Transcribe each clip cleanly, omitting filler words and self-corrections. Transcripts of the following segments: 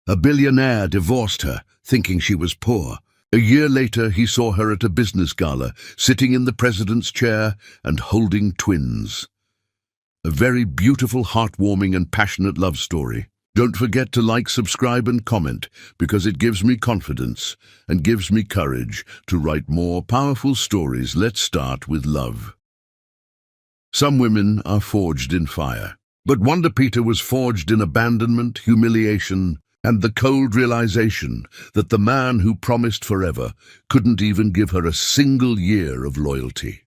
A billionaire divorced her, thinking she was poor. A year later, he saw her at a business gala, sitting in the president's chair and holding twins. A very beautiful, heartwarming and passionate love story. Don't forget to like, subscribe and comment, because it gives me confidence and gives me courage to write more powerful stories. Let's start with love. Some women are forged in fire, but Wanda Peter was forged in abandonment, humiliation, and the cold realization that the man who promised forever couldn't even give her a single year of loyalty.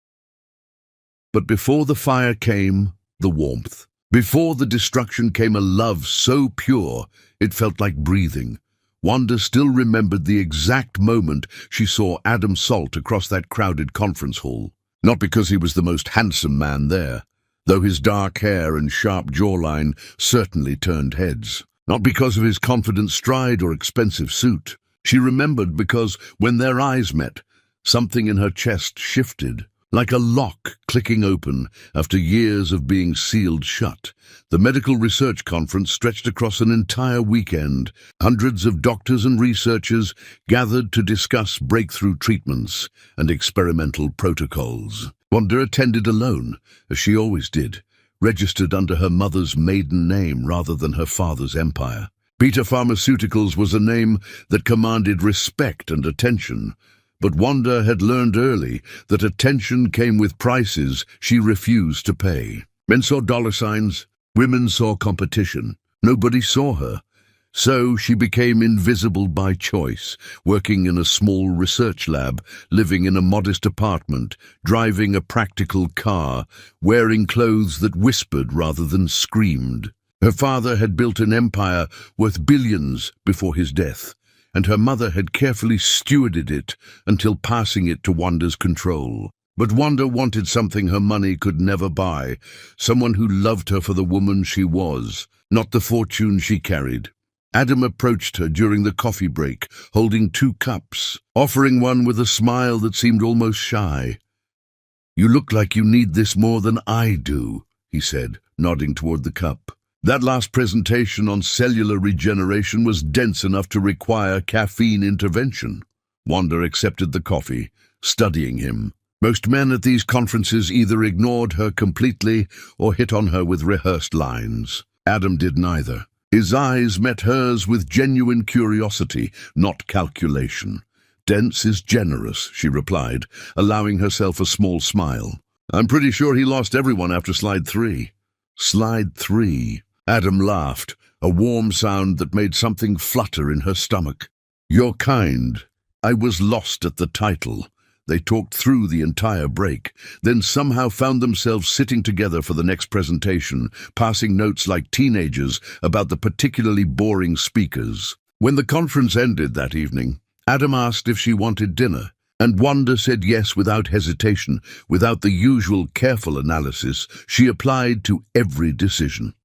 But before the fire came the warmth. Before the destruction came a love so pure it felt like breathing. Wanda still remembered the exact moment she saw Adam Salt across that crowded conference hall. Not because he was the most handsome man there, though his dark hair and sharp jawline certainly turned heads. Not because of his confident stride or expensive suit. She remembered because when their eyes met, something in her chest shifted, like a lock clicking open after years of being sealed shut. The medical research conference stretched across an entire weekend. Hundreds of doctors and researchers gathered to discuss breakthrough treatments and experimental protocols. Wanda attended alone, as she always did, registered under her mother's maiden name rather than her father's empire. Beta Pharmaceuticals was a name that commanded respect and attention, but Wanda had learned early that attention came with prices she refused to pay. Men saw dollar signs, women saw competition. Nobody saw her. So she became invisible by choice, working in a small research lab, living in a modest apartment, driving a practical car, wearing clothes that whispered rather than screamed. Her father had built an empire worth billions before his death, and her mother had carefully stewarded it until passing it to Wanda's control. But Wanda wanted something her money could never buy, someone who loved her for the woman she was, not the fortune she carried. Adam approached her during the coffee break, holding 2 cups, offering one with a smile that seemed almost shy. "You look like you need this more than I do," he said, nodding toward the cup. That last presentation on cellular regeneration was dense enough to require caffeine intervention. Wanda accepted the coffee, studying him. Most men at these conferences either ignored her completely or hit on her with rehearsed lines. Adam did neither. His eyes met hers with genuine curiosity, not calculation. "Dense is generous," she replied, allowing herself a small smile. "I'm pretty sure he lost everyone after slide 3. Slide 3. Adam laughed, a warm sound that made something flutter in her stomach. "You're kind." I was lost at the title. They talked through the entire break, then somehow found themselves sitting together for the next presentation, passing notes like teenagers about the particularly boring speakers. When the conference ended that evening, Adam asked if she wanted dinner, and Wanda said yes without hesitation. Without the usual careful analysis, she applied to every decision.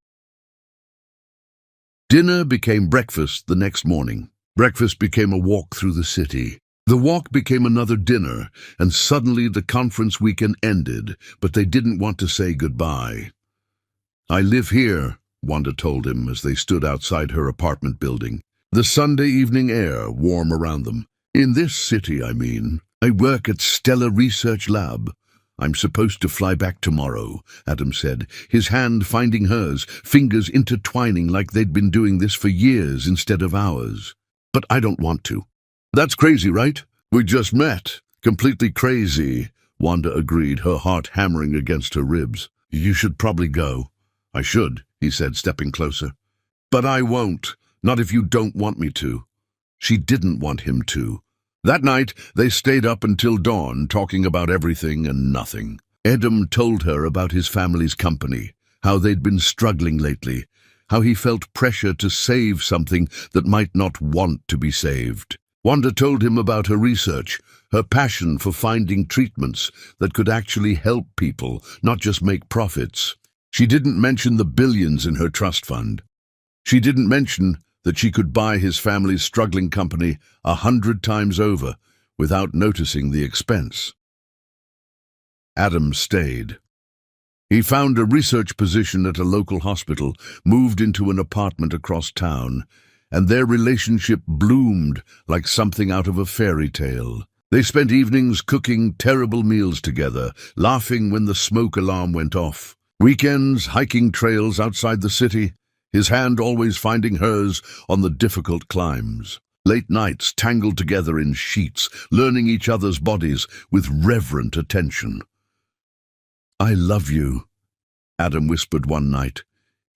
Dinner became breakfast the next morning. Breakfast became a walk through the city. The walk became another dinner, and suddenly the conference weekend ended, but they didn't want to say goodbye. "I live here," Wanda told him as they stood outside her apartment building. The Sunday evening air warm around them. "In this city, I mean. I work at Stella Research Lab. I'm supposed to fly back tomorrow," Adam said, his hand finding hers, fingers intertwining like they'd been doing this for years instead of hours. "But I don't want to." "That's crazy, right? We just met." "Completely crazy," Wanda agreed, her heart hammering against her ribs. "You should probably go." "I should," he said, stepping closer. "But I won't. Not if you don't want me to." She didn't want him to. That night, they stayed up until dawn, talking about everything and nothing. Adam told her about his family's company, how they'd been struggling lately, how he felt pressure to save something that might not want to be saved. Wanda told him about her research, her passion for finding treatments that could actually help people, not just make profits. She didn't mention the billions in her trust fund. She didn't mention that she could buy his family's struggling company 100 times over without noticing the expense. Adam stayed. He found a research position at a local hospital, moved into an apartment across town, and their relationship bloomed like something out of a fairy tale. They spent evenings cooking terrible meals together, laughing when the smoke alarm went off. Weekends hiking trails outside the city, his hand always finding hers on the difficult climbs. Late nights tangled together in sheets, learning each other's bodies with reverent attention. "I love you," Adam whispered one night,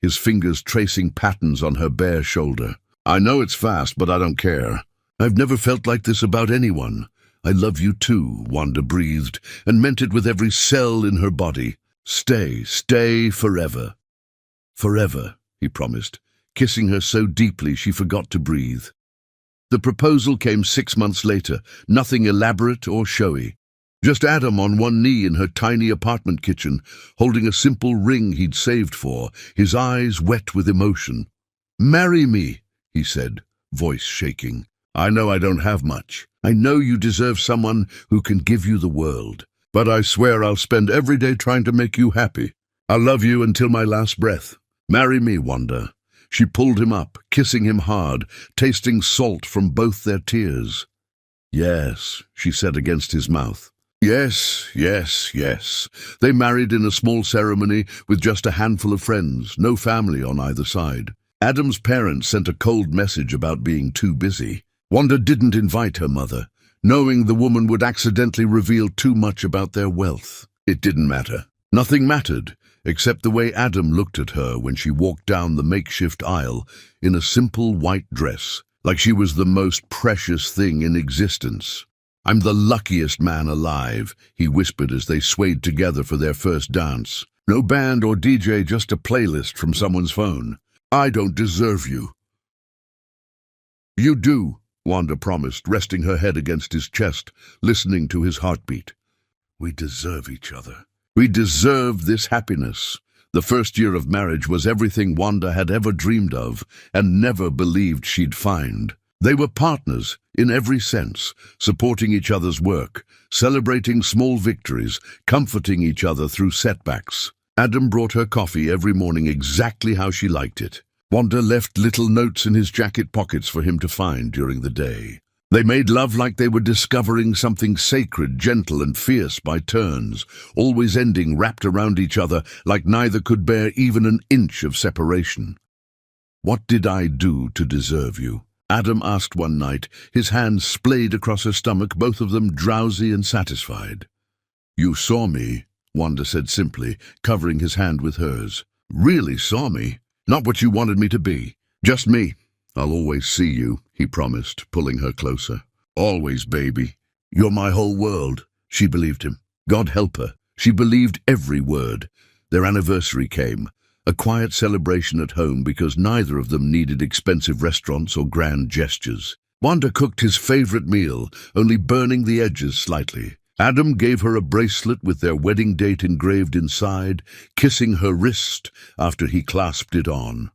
his fingers tracing patterns on her bare shoulder. "I know it's fast, but I don't care. I've never felt like this about anyone. I love you too," Wanda breathed, and meant it with every cell in her body. Stay forever." "Forever," he promised, kissing her so deeply she forgot to breathe. The proposal came 6 months later, nothing elaborate or showy. Just Adam on one knee in her tiny apartment kitchen, holding a simple ring he'd saved for, his eyes wet with emotion. "Marry me," he said, voice shaking. "I know I don't have much. I know you deserve someone who can give you the world. But I swear I'll spend every day trying to make you happy. I'll love you until my last breath. Marry me, Wanda." She pulled him up, kissing him hard, tasting salt from both their tears. "Yes," she said against his mouth. Yes. They married in a small ceremony with just a handful of friends, no family on either side. Adam's parents sent a cold message about being too busy. Wanda didn't invite her mother, knowing the woman would accidentally reveal too much about their wealth. It didn't matter. Nothing mattered, except the way Adam looked at her when she walked down the makeshift aisle in a simple white dress, like she was the most precious thing in existence. "I'm the luckiest man alive," he whispered as they swayed together for their first dance. "No band or DJ, just a playlist from someone's phone. I don't deserve you." "You do," Wanda promised, resting her head against his chest, listening to his heartbeat. "We deserve each other. We deserve this happiness." The first year of marriage was everything Wanda had ever dreamed of and never believed she'd find. They were partners in every sense, supporting each other's work, celebrating small victories, comforting each other through setbacks. Adam brought her coffee every morning exactly how she liked it. Wanda left little notes in his jacket pockets for him to find during the day. They made love like they were discovering something sacred, gentle and fierce by turns, always ending wrapped around each other like neither could bear even an inch of separation. "What did I do to deserve you?" Adam asked one night, his hands splayed across her stomach, both of them drowsy and satisfied. "You saw me," Wanda said simply, covering his hand with hers. "Really saw me. Not what you wanted me to be. Just me." "I'll always see you," he promised, pulling her closer. "Always, baby. You're my whole world." She believed him. God help her. She believed every word. Their anniversary came. A quiet celebration at home because neither of them needed expensive restaurants or grand gestures. Wanda cooked his favorite meal, only burning the edges slightly. Adam gave her a bracelet with their wedding date engraved inside, kissing her wrist after he clasped it on.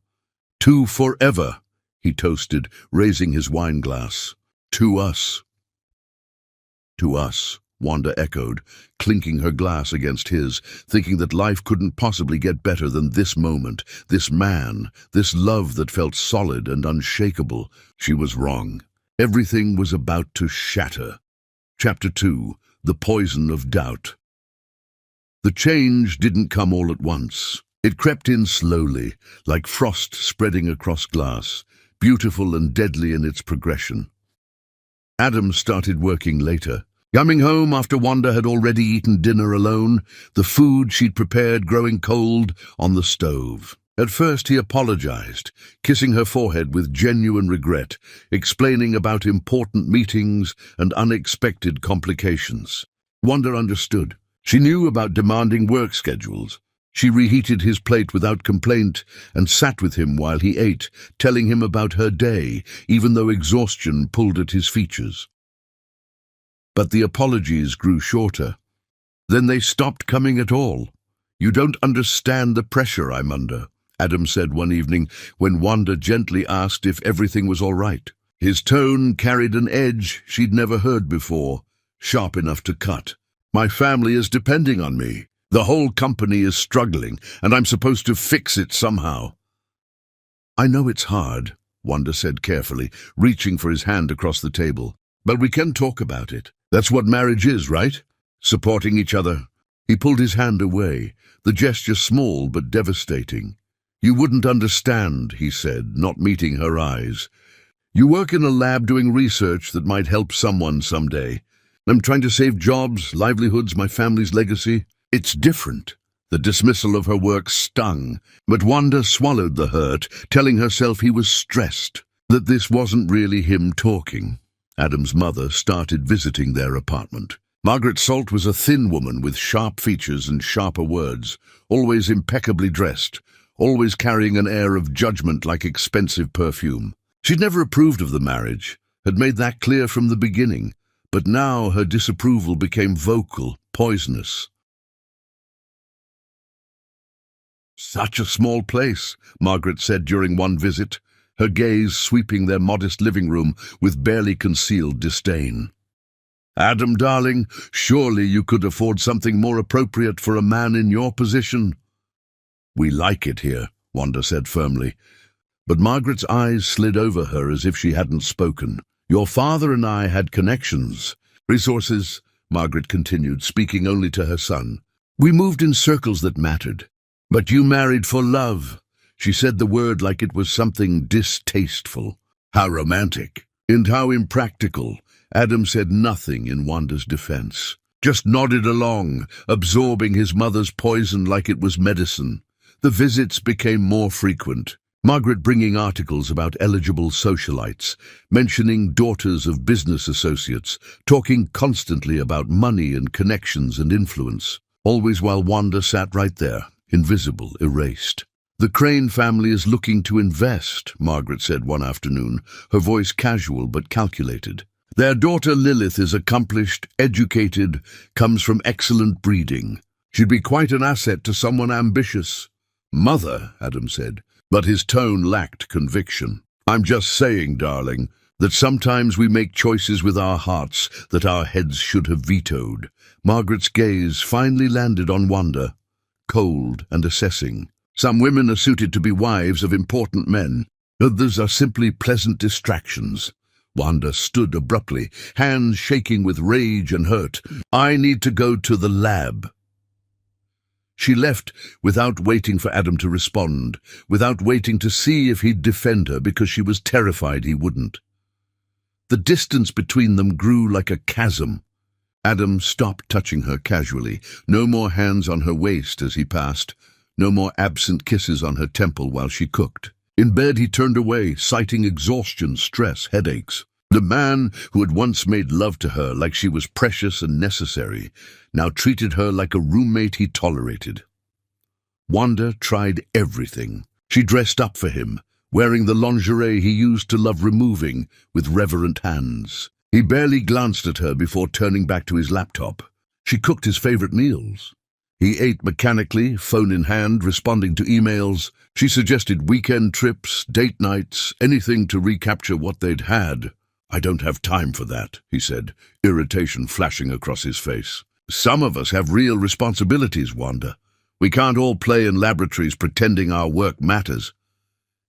"To forever," he toasted, raising his wine glass. "To us." "To us," Wanda echoed, clinking her glass against his, thinking that life couldn't possibly get better than this moment, this man, this love that felt solid and unshakable. She was wrong. Everything was about to shatter. Chapter 2. The Poison of Doubt. The change didn't come all at once. It crept in slowly, like frost spreading across glass, beautiful and deadly in its progression. Adam started working later. Coming home after Wanda had already eaten dinner alone, the food she'd prepared growing cold on the stove. At first he apologized, kissing her forehead with genuine regret, explaining about important meetings and unexpected complications. Wanda understood. She knew about demanding work schedules. She reheated his plate without complaint and sat with him while he ate, telling him about her day, even though exhaustion pulled at his features. But the apologies grew shorter. Then they stopped coming at all. "You don't understand the pressure I'm under," Adam said one evening when Wanda gently asked if everything was all right. His tone carried an edge she'd never heard before, sharp enough to cut. "My family is depending on me. The whole company is struggling, and I'm supposed to fix it somehow." "I know it's hard," Wanda said carefully, reaching for his hand across the table. But we can talk about it. That's what marriage is, right? Supporting each other. He pulled his hand away, the gesture small but devastating. You wouldn't understand, he said, not meeting her eyes. You work in a lab doing research that might help someone someday. I'm trying to save jobs, livelihoods, my family's legacy. It's different. The dismissal of her work stung, but Wanda swallowed the hurt, telling herself he was stressed, that this wasn't really him talking. Adam's mother started visiting their apartment. Margaret Salt was a thin woman with sharp features and sharper words, always impeccably dressed, always carrying an air of judgment like expensive perfume. She'd never approved of the marriage, had made that clear from the beginning, but now her disapproval became vocal, poisonous. Such a small place, Margaret said during one visit, her gaze sweeping their modest living room with barely concealed disdain. Adam, darling, surely you could afford something more appropriate for a man in your position. We like it here, Wanda said firmly, but Margaret's eyes slid over her as if she hadn't spoken. Your father and I had connections, resources, Margaret continued, speaking only to her son. We moved in circles that mattered. But you married for love. She said the word like it was something distasteful. How romantic. And how impractical. Adam said nothing in Wanda's defense. Just nodded along, absorbing his mother's poison like it was medicine. The visits became more frequent. Margaret bringing articles about eligible socialites, mentioning daughters of business associates, talking constantly about money and connections and influence. Always while Wanda sat right there, invisible, erased. The Crane family is looking to invest, Margaret said one afternoon, her voice casual but calculated. Their daughter Lilith is accomplished, educated, comes from excellent breeding. She'd be quite an asset to someone ambitious. Mother, Adam said, but his tone lacked conviction. I'm just saying, darling, that sometimes we make choices with our hearts that our heads should have vetoed. Margaret's gaze finally landed on Wanda, cold and assessing. Some women are suited to be wives of important men. Others are simply pleasant distractions. Wanda stood abruptly, hands shaking with rage and hurt. I need to go to the lab. She left without waiting for Adam to respond, without waiting to see if he'd defend her because she was terrified he wouldn't. The distance between them grew like a chasm. Adam stopped touching her casually, no more hands on her waist as he passed, no more absent kisses on her temple while she cooked. In bed he turned away, citing exhaustion, stress, headaches. The man who had once made love to her like she was precious and necessary, now treated her like a roommate he tolerated. Wanda tried everything. She dressed up for him, wearing the lingerie he used to love removing with reverent hands. He barely glanced at her before turning back to his laptop. She cooked his favorite meals. He ate mechanically, phone in hand, responding to emails. She suggested weekend trips, date nights, anything to recapture what they'd had. I don't have time for that, he said, irritation flashing across his face. Some of us have real responsibilities, Wanda. We can't all play in laboratories pretending our work matters.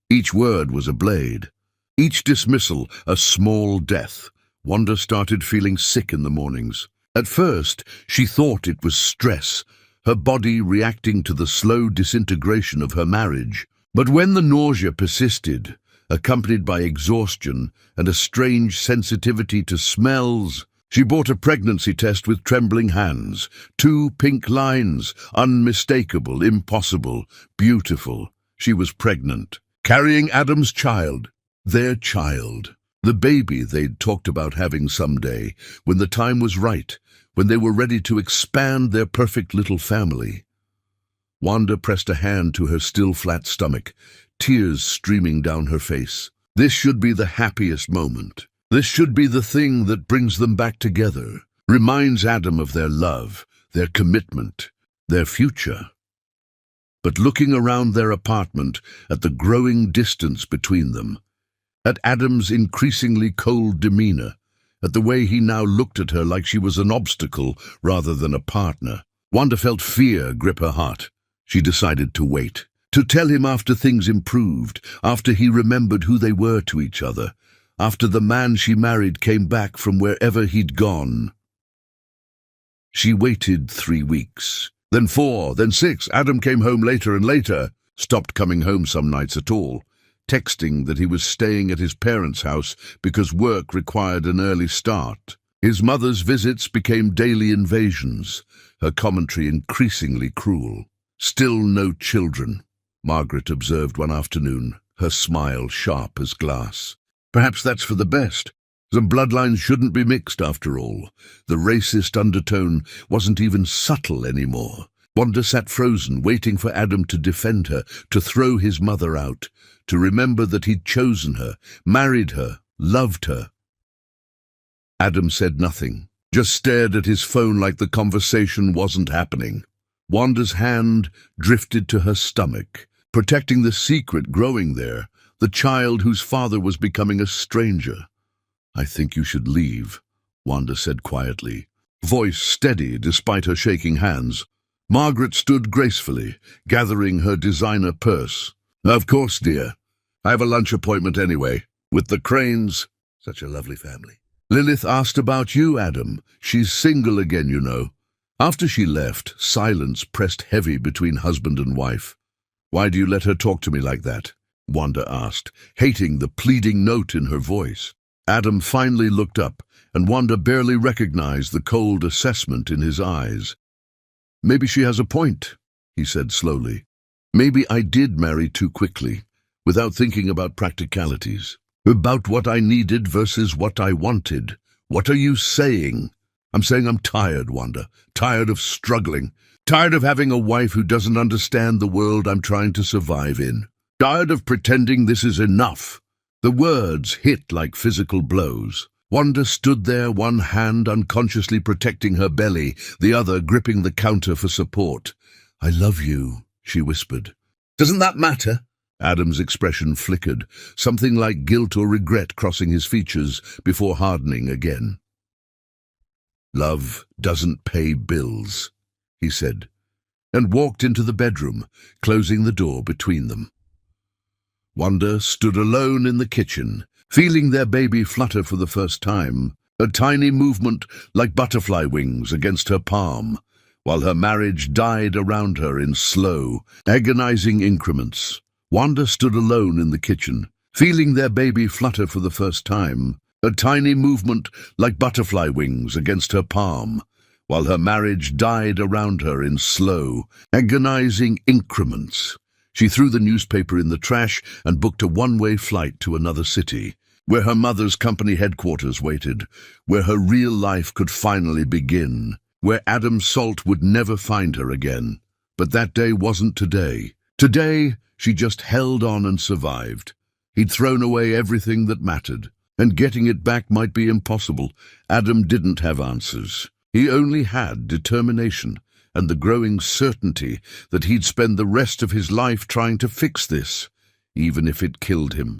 Each word was a blade. Each dismissal a small death. Wanda started feeling sick in the mornings. At first, she thought it was stress, her body reacting to the slow disintegration of her marriage. But when the nausea persisted, accompanied by exhaustion and a strange sensitivity to smells, she bought a pregnancy test with trembling hands. 2 pink lines, unmistakable, impossible, beautiful. She was pregnant, carrying Adam's child, their child. The baby they'd talked about having someday, when the time was right, when they were ready to expand their perfect little family. Wanda pressed a hand to her still flat stomach, tears streaming down her face. This should be the happiest moment. This should be the thing that brings them back together, reminds Adam of their love, their commitment, their future. But looking around their apartment at the growing distance between them, at Adam's increasingly cold demeanor, at the way he now looked at her like she was an obstacle rather than a partner, Wanda felt fear grip her heart. She decided to wait. To tell him after things improved, after he remembered who they were to each other, after the man she married came back from wherever he'd gone. She waited 3 weeks, then 4, then 6. Adam came home later and later, stopped coming home some nights at all, texting that he was staying at his parents' house because work required an early start. His mother's visits became daily invasions, her commentary increasingly cruel. "Still no children," Margaret observed one afternoon, her smile sharp as glass. "Perhaps that's for the best. Some bloodlines shouldn't be mixed after all." The racist undertone wasn't even subtle anymore. Wanda sat frozen, waiting for Adam to defend her, to throw his mother out, to remember that he'd chosen her, married her, loved her. Adam said nothing, just stared at his phone like the conversation wasn't happening. Wanda's hand drifted to her stomach, protecting the secret growing there, the child whose father was becoming a stranger. "I think you should leave," Wanda said quietly, voice steady despite her shaking hands. Margaret stood gracefully, gathering her designer purse. "Of course, dear. I have a lunch appointment anyway, with the Cranes. Such a lovely family. Lilith asked about you, Adam. She's single again, you know." After she left, silence pressed heavy between husband and wife. "Why do you let her talk to me like that?" Wanda asked, hating the pleading note in her voice. Adam finally looked up, and Wanda barely recognized the cold assessment in his eyes. "Maybe she has a point," he said slowly. "Maybe I did marry too quickly, without thinking about practicalities, about what I needed versus what I wanted. What are you saying?" "I'm saying I'm tired, Wanda. Tired of struggling. Tired of having a wife who doesn't understand the world I'm trying to survive in. Tired of pretending this is enough." The words hit like physical blows. Wanda stood there, one hand unconsciously protecting her belly, the other gripping the counter for support. "I love you," she whispered. "Doesn't that matter?" Adam's expression flickered, something like guilt or regret crossing his features before hardening again. "Love doesn't pay bills," he said, and walked into the bedroom, closing the door between them. Wanda stood alone in the kitchen, feeling their baby flutter for the first time, a tiny movement like butterfly wings against her palm, while her marriage died around her in slow, agonizing increments. Wanda stood alone in the kitchen, feeling their baby flutter for the first time, a tiny movement like butterfly wings against her palm, while her marriage died around her in slow, agonizing increments. She threw the newspaper in the trash and booked a one-way flight to another city, where her mother's company headquarters waited, where her real life could finally begin, where Adam Salt would never find her again. But that day wasn't today. Today, she just held on and survived. He'd thrown away everything that mattered, and getting it back might be impossible. Adam didn't have answers. He only had determination and the growing certainty that he'd spend the rest of his life trying to fix this, even if it killed him.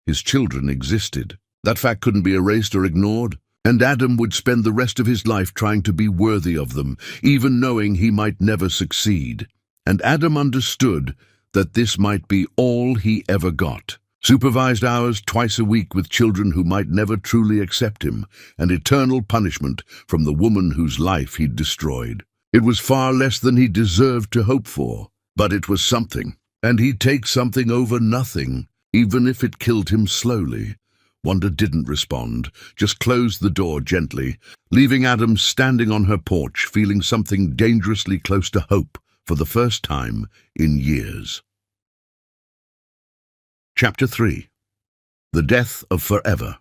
His children existed. That fact couldn't be erased or ignored, and Adam would spend the rest of his life trying to be worthy of them, even knowing he might never succeed. And Adam understood that this might be all he ever got. Supervised hours twice a week with children who might never truly accept him, and eternal punishment from the woman whose life he'd destroyed. It was far less than he deserved to hope for, but it was something, and he'd take something over nothing, even if it killed him slowly. Wanda didn't respond, just closed the door gently, leaving Adam standing on her porch, feeling something dangerously close to hope for the first time in years. Chapter 3. The Death of Forever.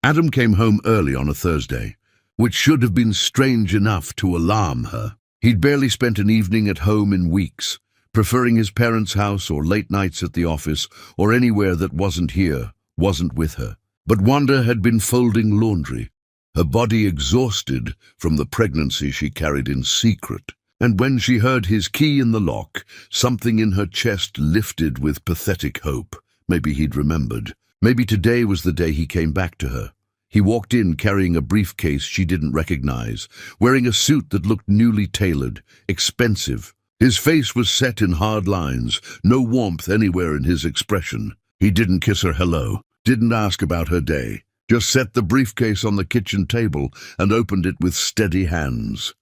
Adam came home early on a Thursday, which should have been strange enough to alarm her. He'd barely spent an evening at home in weeks, preferring his parents' house or late nights at the office or anywhere that wasn't here, wasn't with her. But Wanda had been folding laundry, her body exhausted from the pregnancy she carried in secret. And when she heard his key in the lock, something in her chest lifted with pathetic hope. Maybe he'd remembered. Maybe today was the day he came back to her. He walked in carrying a briefcase she didn't recognize, wearing a suit that looked newly tailored, expensive, His face was set in hard lines, no warmth anywhere in his expression. He didn't kiss her hello, didn't ask about her day, just set the briefcase on the kitchen table and opened it with steady hands.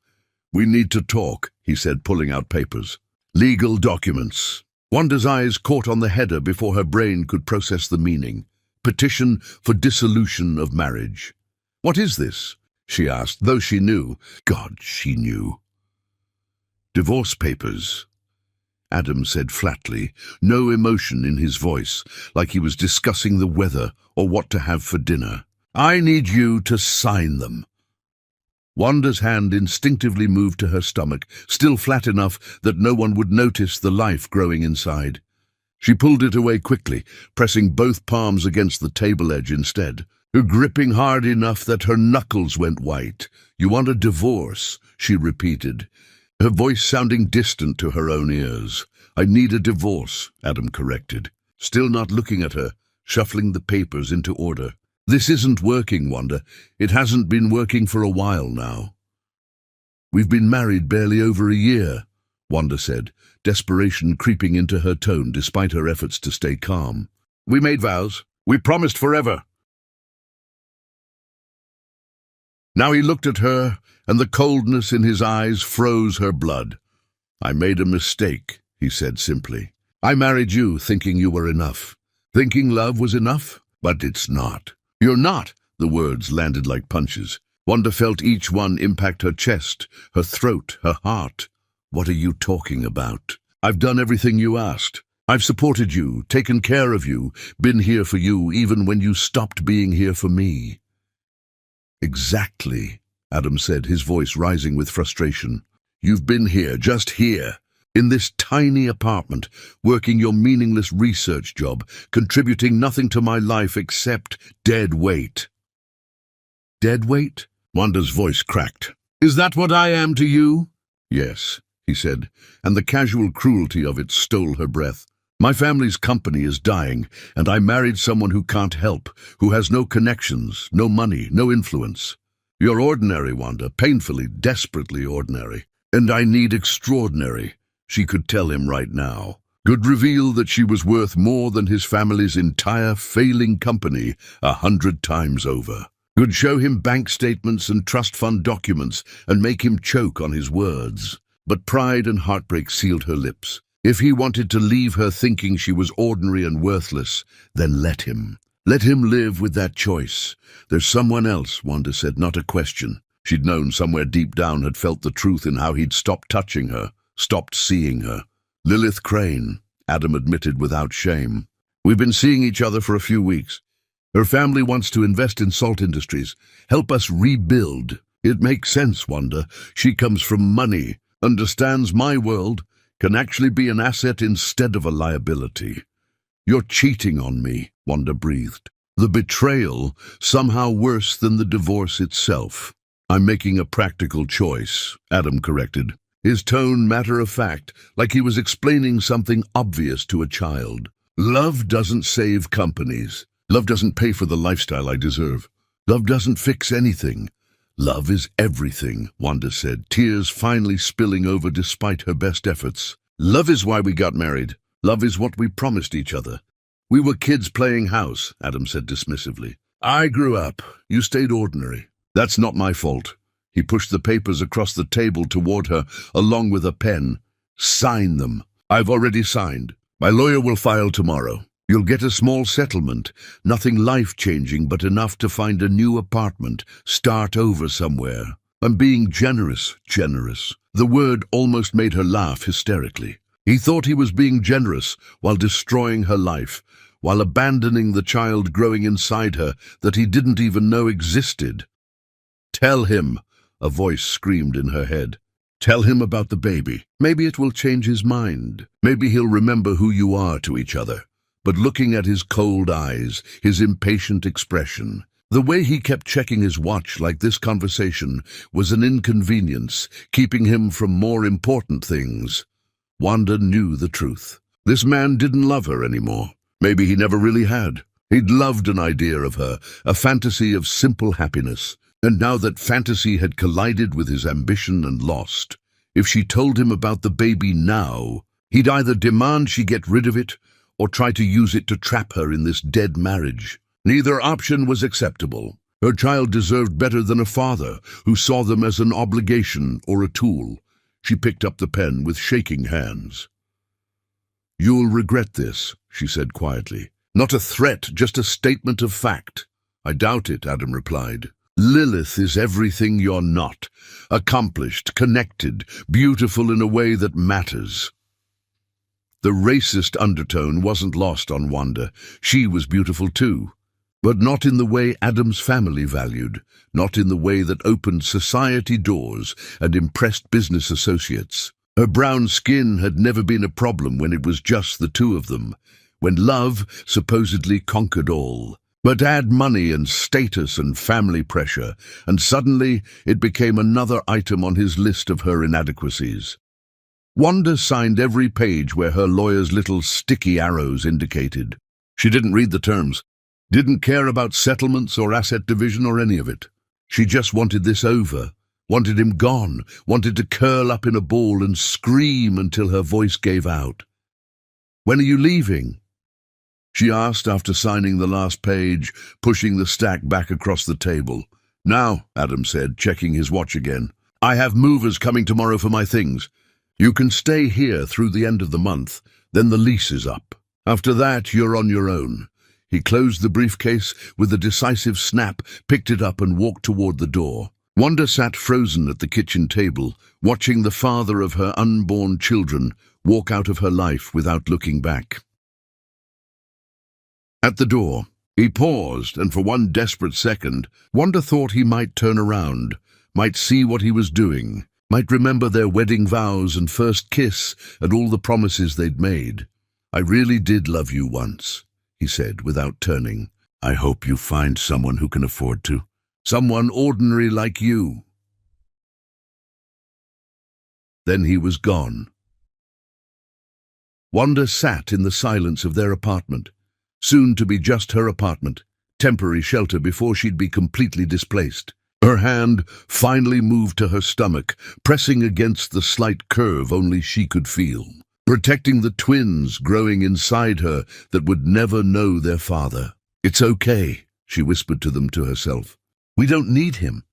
"We need to talk," he said, pulling out papers. "Legal documents." Wanda's eyes caught on the header before her brain could process the meaning. "Petition for dissolution of marriage." "What is this?" she asked, though she knew. God, she knew. "Divorce papers," Adam said flatly, no emotion in his voice, like he was discussing the weather or what to have for dinner. "I need you to sign them." Wanda's hand instinctively moved to her stomach, still flat enough that no one would notice the life growing inside. She pulled it away quickly, pressing both palms against the table edge instead, gripping hard enough that her knuckles went white. "You want a divorce," she repeated, her voice sounding distant to her own ears. "I need a divorce," Adam corrected, still not looking at her, shuffling the papers into order. "This isn't working, Wanda. It hasn't been working for a while now." "We've been married barely over a year," Wanda said, desperation creeping into her tone despite her efforts to stay calm. "We made vows. We promised forever." Now he looked at her, and the coldness in his eyes froze her blood. "I made a mistake," he said simply. "I married you thinking you were enough, thinking love was enough, but it's not." "You're not," the words landed like punches. Wanda felt each one impact her chest, her throat, her heart. "What are you talking about? I've done everything you asked. I've supported you, taken care of you, been here for you even when you stopped being here for me." "Exactly," Adam said, his voice rising with frustration. "You've been here, just here, in this tiny apartment, working your meaningless research job, contributing nothing to my life except dead weight." "Dead weight?" Wanda's voice cracked. "Is that what I am to you?" "Yes," he said, and the casual cruelty of it stole her breath. "My family's company is dying, and I married someone who can't help, who has no connections, no money, no influence. You're ordinary, Wanda, painfully, desperately ordinary. And I need extraordinary." She could tell him right now. Could reveal that she was worth more than his family's entire failing company 100 times over. Could show him bank statements and trust fund documents and make him choke on his words. But pride and heartbreak sealed her lips. If he wanted to leave her thinking she was ordinary and worthless, then let him. Let him live with that choice. "There's someone else," Wanda said, not a question. She'd known somewhere deep down, had felt the truth in how he'd stopped touching her, stopped seeing her. "Lilith Crane," Adam admitted without shame. "We've been seeing each other for a few weeks. Her family wants to invest in salt industries, help us rebuild. It makes sense, Wanda. She comes from money, understands my world, can actually be an asset instead of a liability." "You're cheating on me," Wanda breathed. "The betrayal, somehow worse than the divorce itself." "I'm making a practical choice," Adam corrected, his tone matter-of-fact, like he was explaining something obvious to a child. "Love doesn't save companies. Love doesn't pay for the lifestyle I deserve. Love doesn't fix anything. Love is everything," Wanda said, tears finally spilling over despite her best efforts. "Love is why we got married. Love is what we promised each other." "We were kids playing house," Adam said dismissively. "I grew up. You stayed ordinary. That's not my fault." He pushed the papers across the table toward her, along with a pen. "Sign them." "I've already signed. My lawyer will file tomorrow. You'll get a small settlement, nothing life-changing but enough to find a new apartment, start over somewhere. I'm being generous, generous." The word almost made her laugh hysterically. He thought he was being generous while destroying her life, while abandoning the child growing inside her that he didn't even know existed. "Tell him," a voice screamed in her head. "Tell him about the baby. Maybe it will change his mind. Maybe he'll remember who you are to each other." But looking at his cold eyes, his impatient expression, the way he kept checking his watch like this conversation was an inconvenience, keeping him from more important things. Wanda knew the truth. This man didn't love her anymore. Maybe he never really had. He'd loved an idea of her, a fantasy of simple happiness. And now that fantasy had collided with his ambition and lost, If she told him about the baby now, he'd either demand she get rid of it or try to use it to trap her in this dead marriage. Neither option was acceptable. Her child deserved better than a father who saw them as an obligation or a tool. She picked up the pen with shaking hands. "You'll regret this," she said quietly. "Not a threat, just a statement of fact." "I doubt it," Adam replied. "Lilith is everything you're not. Accomplished, connected, beautiful in a way that matters." The racist undertone wasn't lost on Wanda. She was beautiful too. But not in the way Adam's family valued, not in the way that opened society doors and impressed business associates. Her brown skin had never been a problem when it was just the two of them, when love supposedly conquered all. But add money and status and family pressure, and suddenly it became another item on his list of her inadequacies. Wanda signed every page where her lawyer's little sticky arrows indicated. She didn't read the terms. Didn't care about settlements or asset division or any of it. She just wanted this over, wanted him gone, wanted to curl up in a ball and scream until her voice gave out. "When are you leaving?" she asked after signing the last page, pushing the stack back across the table. "Now," Adam said, checking his watch again. "I have movers coming tomorrow for my things. You can stay here through the end of the month, then the lease is up. After that, you're on your own." He closed the briefcase with a decisive snap, picked it up and walked toward the door. Wanda sat frozen at the kitchen table, watching the father of her unborn children walk out of her life without looking back. At the door, he paused, and for one desperate second, Wanda thought he might turn around, might see what he was doing, might remember their wedding vows and first kiss and all the promises they'd made. "I really did love you once," he said without turning. "I hope you find someone who can afford to. Someone ordinary like you." Then he was gone. Wanda sat in the silence of their apartment, soon to be just her apartment, temporary shelter before she'd be completely displaced. Her hand finally moved to her stomach, pressing against the slight curve only she could feel, protecting the twins growing inside her that would never know their father. "It's okay," she whispered to them to herself. "We don't need him.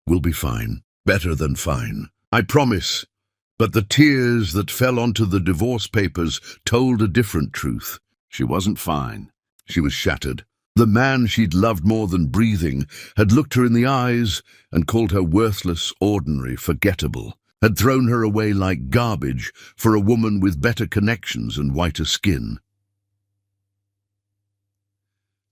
We'll be fine. Better than fine. I promise." But the tears that fell onto the divorce papers told a different truth. She wasn't fine. She was shattered. The man she'd loved more than breathing had looked her in the eyes and called her worthless, ordinary, forgettable, had thrown her away like garbage for a woman with better connections and whiter skin.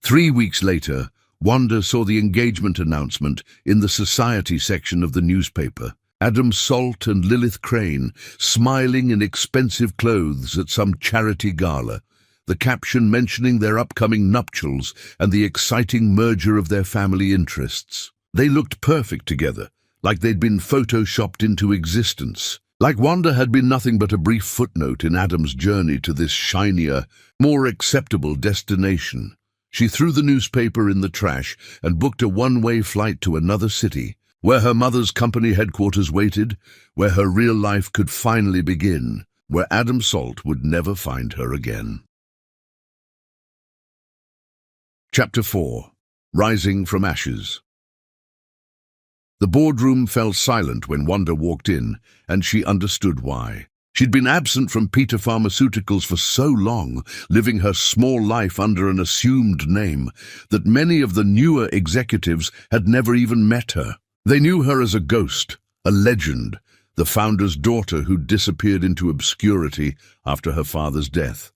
3 weeks later, Wanda saw the engagement announcement in the society section of the newspaper. Adam Salt and Lilith Crane smiling in expensive clothes at some charity gala, the caption mentioning their upcoming nuptials and the exciting merger of their family interests. They looked perfect together, like they'd been photoshopped into existence. Like Wanda had been nothing but a brief footnote in Adam's journey to this shinier, more acceptable destination. She threw the newspaper in the trash and booked a one-way flight to another city, where her mother's company headquarters waited, where her real life could finally begin, where Adam Salt would never find her again. Chapter 4. Rising from Ashes. The boardroom fell silent when Wanda walked in, and she understood why. She'd been absent from Peter Pharmaceuticals for so long, living her small life under an assumed name, that many of the newer executives had never even met her. They knew her as a ghost, a legend, the founder's daughter who'd disappeared into obscurity after her father's death.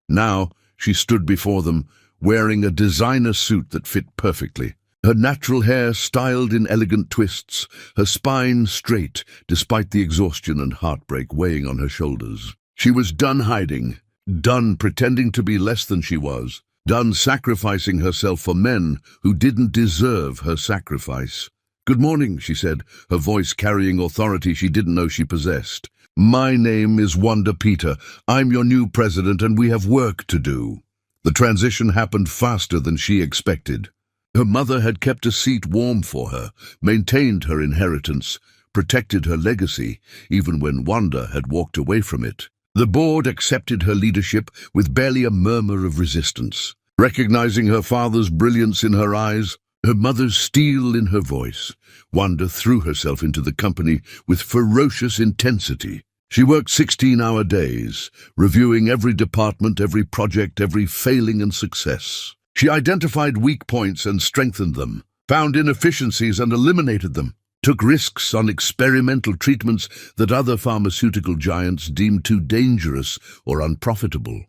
Now she stood before them, wearing a designer suit that fit perfectly. Her natural hair styled in elegant twists, her spine straight despite the exhaustion and heartbreak weighing on her shoulders. She was done hiding, done pretending to be less than she was, done sacrificing herself for men who didn't deserve her sacrifice. "Good morning," she said, her voice carrying authority she didn't know she possessed. "My name is Wanda Peter. I'm your new president and we have work to do." The transition happened faster than she expected. Her mother had kept a seat warm for her, maintained her inheritance, protected her legacy, even when Wanda had walked away from it. The board accepted her leadership with barely a murmur of resistance. Recognizing her father's brilliance in her eyes, her mother's steel in her voice, Wanda threw herself into the company with ferocious intensity. She worked 16-hour days, reviewing every department, every project, every failing and success. She identified weak points and strengthened them, found inefficiencies and eliminated them, took risks on experimental treatments that other pharmaceutical giants deemed too dangerous or unprofitable.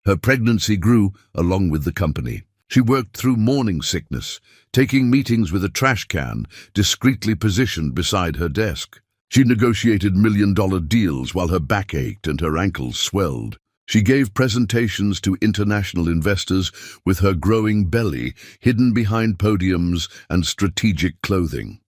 Her pregnancy grew along with the company. She worked through morning sickness, taking meetings with a trash can discreetly positioned beside her desk. She negotiated million-dollar deals while her back ached and her ankles swelled. She gave presentations to international investors with her growing belly hidden behind podiums and strategic clothing.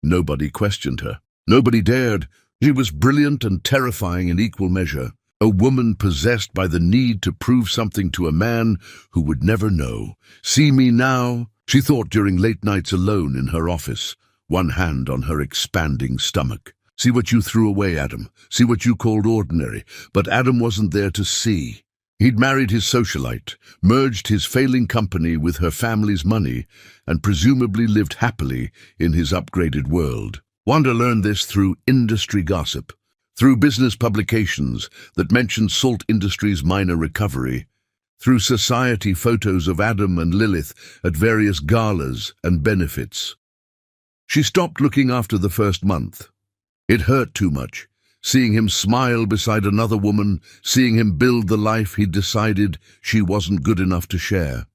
Nobody questioned her. Nobody dared. She was brilliant and terrifying in equal measure. A woman possessed by the need to prove something to a man who would never know. "See me now," she thought during late nights alone in her office, one hand on her expanding stomach. "See what you threw away, Adam. See what you called ordinary." But Adam wasn't there to see. He'd married his socialite, merged his failing company with her family's money, and presumably lived happily in his upgraded world. Wanda learned this through industry gossip, through business publications that mentioned salt industry's minor recovery, through society photos of Adam and Lilith at various galas and benefits. She stopped looking after the first month. It hurt too much. Seeing him smile beside another woman, seeing him build the life he'd decided she wasn't good enough to share.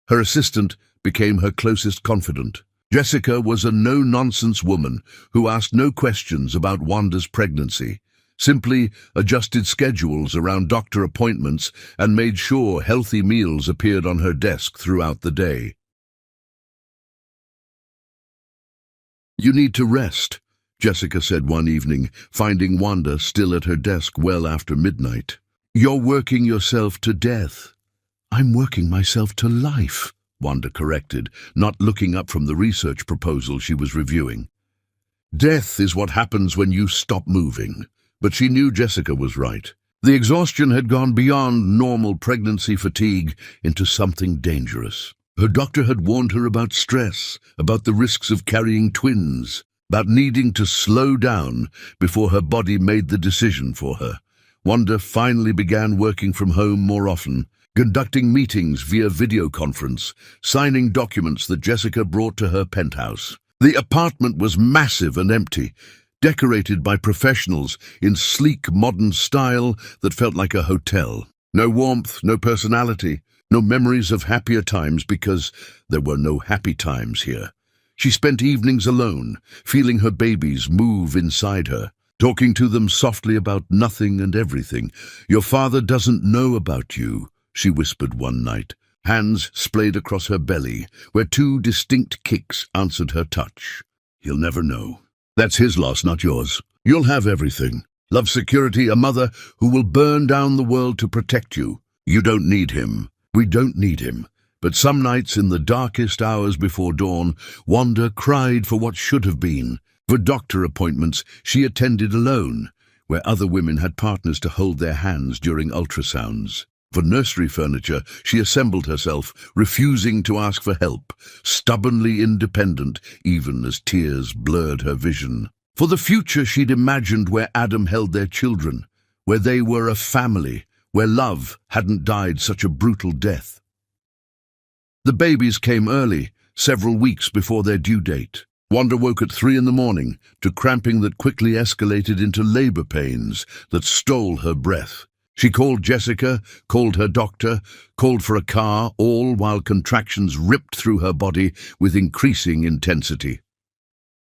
Her assistant became her closest confidant. Jessica was a no-nonsense woman who asked no questions about Wanda's pregnancy, simply adjusted schedules around doctor appointments and made sure healthy meals appeared on her desk throughout the day. "You need to rest," Jessica said one evening, finding Wanda still at her desk well after midnight. "You're working yourself to death." "I'm working myself to life," Wanda corrected, not looking up from the research proposal she was reviewing. "Death is what happens when you stop moving." But she knew Jessica was right. The exhaustion had gone beyond normal pregnancy fatigue into something dangerous. Her doctor had warned her about stress, about the risks of carrying twins, about needing to slow down before her body made the decision for her. Wanda finally began working from home more often, conducting meetings via video conference, signing documents that Jessica brought to her penthouse. The apartment was massive and empty, decorated by professionals in sleek modern style that felt like a hotel. No warmth, no personality, no memories of happier times, because there were no happy times here. She spent evenings alone, feeling her babies move inside her, talking to them softly about nothing and everything. "Your father doesn't know about you," she whispered one night. Hands splayed across her belly, where two distinct kicks answered her touch. "He'll never know. That's his loss, not yours. You'll have everything. Love, security, a mother who will burn down the world to protect you. You don't need him. We don't need him." But some nights in the darkest hours before dawn, Wanda cried for what should have been. For doctor appointments she attended alone, where other women had partners to hold their hands during ultrasounds. For nursery furniture she assembled herself, refusing to ask for help, stubbornly independent even as tears blurred her vision. For the future she'd imagined, where Adam held their children, where they were a family, where love hadn't died such a brutal death. The babies came early, several weeks before their due date. Wanda woke at 3 a.m. to cramping that quickly escalated into labor pains that stole her breath. She called Jessica, called her doctor, called for a car, all while contractions ripped through her body with increasing intensity.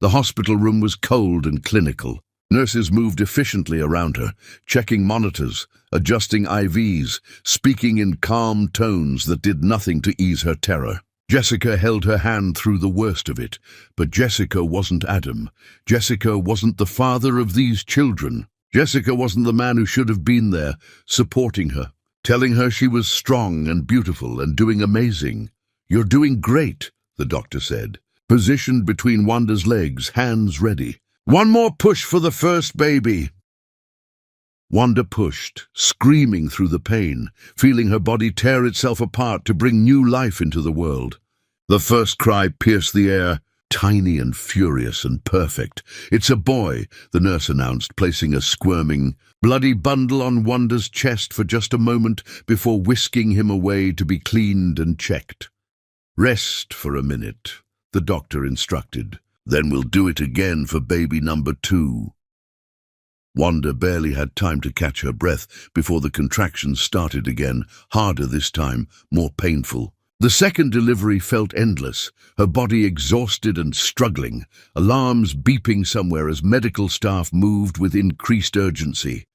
The hospital room was cold and clinical. Nurses moved efficiently around her, checking monitors, adjusting IVs, speaking in calm tones that did nothing to ease her terror. Jessica held her hand through the worst of it, but Jessica wasn't Adam. Jessica wasn't the father of these children. Jessica wasn't the man who should have been there, supporting her, telling her she was strong and beautiful and doing amazing. "You're doing great," the doctor said. positioned between Wanda's legs, hands ready. "One more push for the first baby." Wanda pushed, screaming through the pain, feeling her body tear itself apart to bring new life into the world. The first cry pierced the air, tiny and furious and perfect. "It's a boy," the nurse announced, placing a squirming, bloody bundle on Wanda's chest for just a moment before whisking him away to be cleaned and checked. "Rest for a minute," the doctor instructed. "Then we'll do it again for baby number 2. Wanda barely had time to catch her breath before the contractions started again, harder this time, more painful. The second delivery felt endless, her body exhausted and struggling, alarms beeping somewhere as medical staff moved with increased urgency.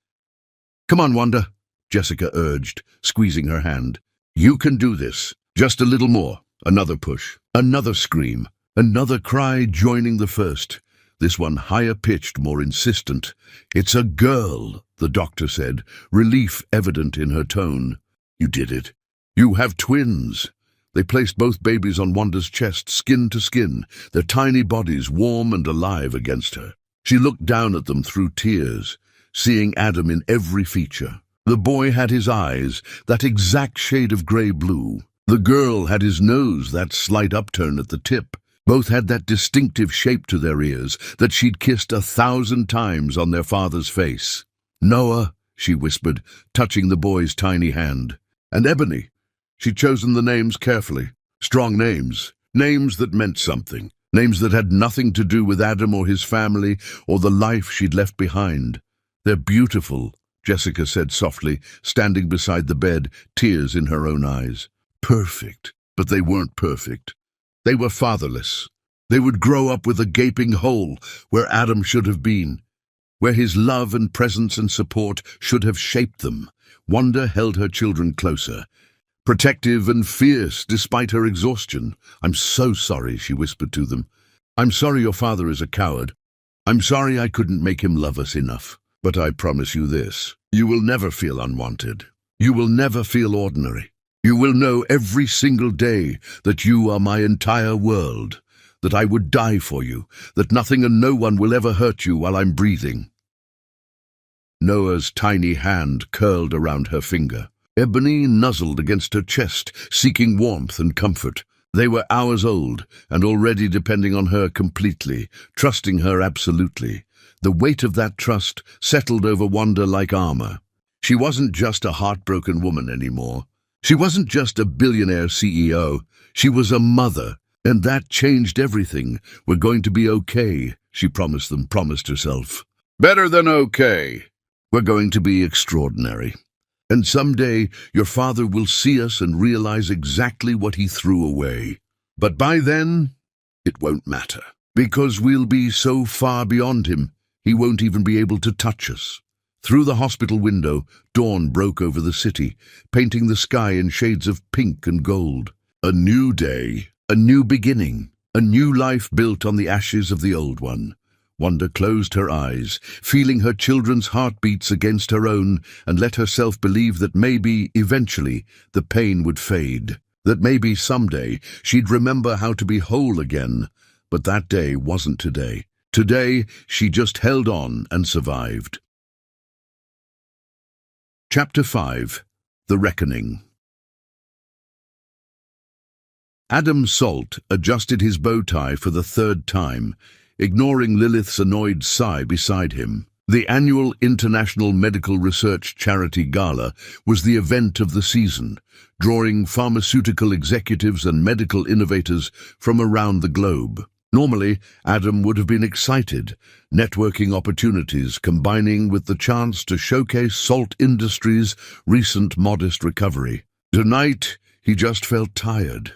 "Come on, Wanda," Jessica urged, squeezing her hand. "You can do this. Just a little more." Another push, another scream, another cry joining the first. This one higher-pitched, more insistent. "It's a girl," the doctor said, relief evident in her tone. "You did it. You have twins." They placed both babies on Wanda's chest, skin to skin, their tiny bodies warm and alive against her. She looked down at them through tears, seeing Adam in every feature. The boy had his eyes, that exact shade of grey-blue. The girl had his nose, that slight upturn at the tip. Both had that distinctive shape to their ears that she'd kissed 1,000 times on their father's face. "Noah," she whispered, touching the boy's tiny hand. "And Ebony." She'd chosen the names carefully. Strong names. Names that meant something. Names that had nothing to do with Adam or his family or the life she'd left behind. "They're beautiful," Jessica said softly, standing beside the bed, tears in her own eyes. "Perfect." But they weren't perfect. They were fatherless. They would grow up with a gaping hole where Adam should have been, where his love and presence and support should have shaped them. Wanda held her children closer, protective and fierce despite her exhaustion. "I'm so sorry," she whispered to them. "I'm sorry your father is a coward. I'm sorry I couldn't make him love us enough. But I promise you this, you will never feel unwanted. You will never feel ordinary. You will know every single day that you are my entire world, that I would die for you, that nothing and no one will ever hurt you while I'm breathing." Noah's tiny hand curled around her finger. Ebony nuzzled against her chest, seeking warmth and comfort. They were hours old and already depending on her completely, trusting her absolutely. The weight of that trust settled over Wanda like armor. She wasn't just a heartbroken woman anymore. She wasn't just a billionaire CEO. She was a mother, and that changed everything. "We're going to be okay," she promised them, promised herself. "Better than okay. We're going to be extraordinary. And someday your father will see us and realize exactly what he threw away. But by then, it won't matter, because we'll be so far beyond him, he won't even be able to touch us." Through the hospital window, dawn broke over the city, painting the sky in shades of pink and gold. A new day, a new beginning, a new life built on the ashes of the old one. Wanda closed her eyes, feeling her children's heartbeats against her own, and let herself believe that maybe, eventually, the pain would fade, that maybe someday she'd remember how to be whole again. But that day wasn't today. Today, she just held on and survived. Chapter 5. The Reckoning. Adam Salt adjusted his bow tie for the 3rd time, ignoring Lilith's annoyed sigh beside him. The annual International Medical Research Charity Gala was the event of the season, drawing pharmaceutical executives and medical innovators from around the globe. Normally, Adam would have been excited, networking opportunities combining with the chance to showcase Salt Industries' recent modest recovery. Tonight, he just felt tired.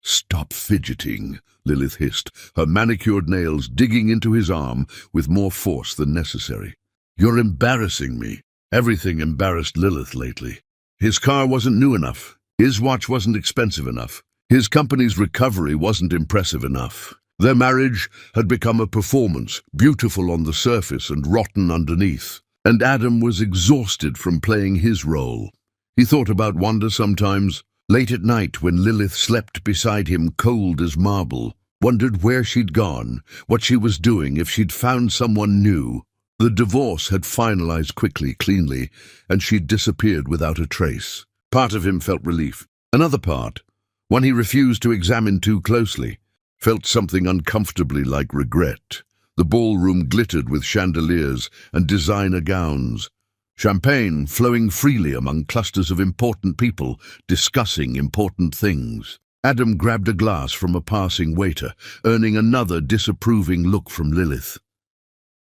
"Stop fidgeting," Lilith hissed, her manicured nails digging into his arm with more force than necessary. "You're embarrassing me." Everything embarrassed Lilith lately. His car wasn't new enough. His watch wasn't expensive enough. His company's recovery wasn't impressive enough. Their marriage had become a performance, beautiful on the surface and rotten underneath. And Adam was exhausted from playing his role. He thought about Wanda sometimes, late at night when Lilith slept beside him cold as marble. wondered where she'd gone, what she was doing, if she'd found someone new. The divorce had finalized quickly, cleanly, and she'd disappeared without a trace. Part of him felt relief. Another part, one he refused to examine too closely, felt something uncomfortably like regret. The ballroom glittered with chandeliers and designer gowns, champagne flowing freely among clusters of important people discussing important things. Adam grabbed a glass from a passing waiter, earning another disapproving look from Lilith.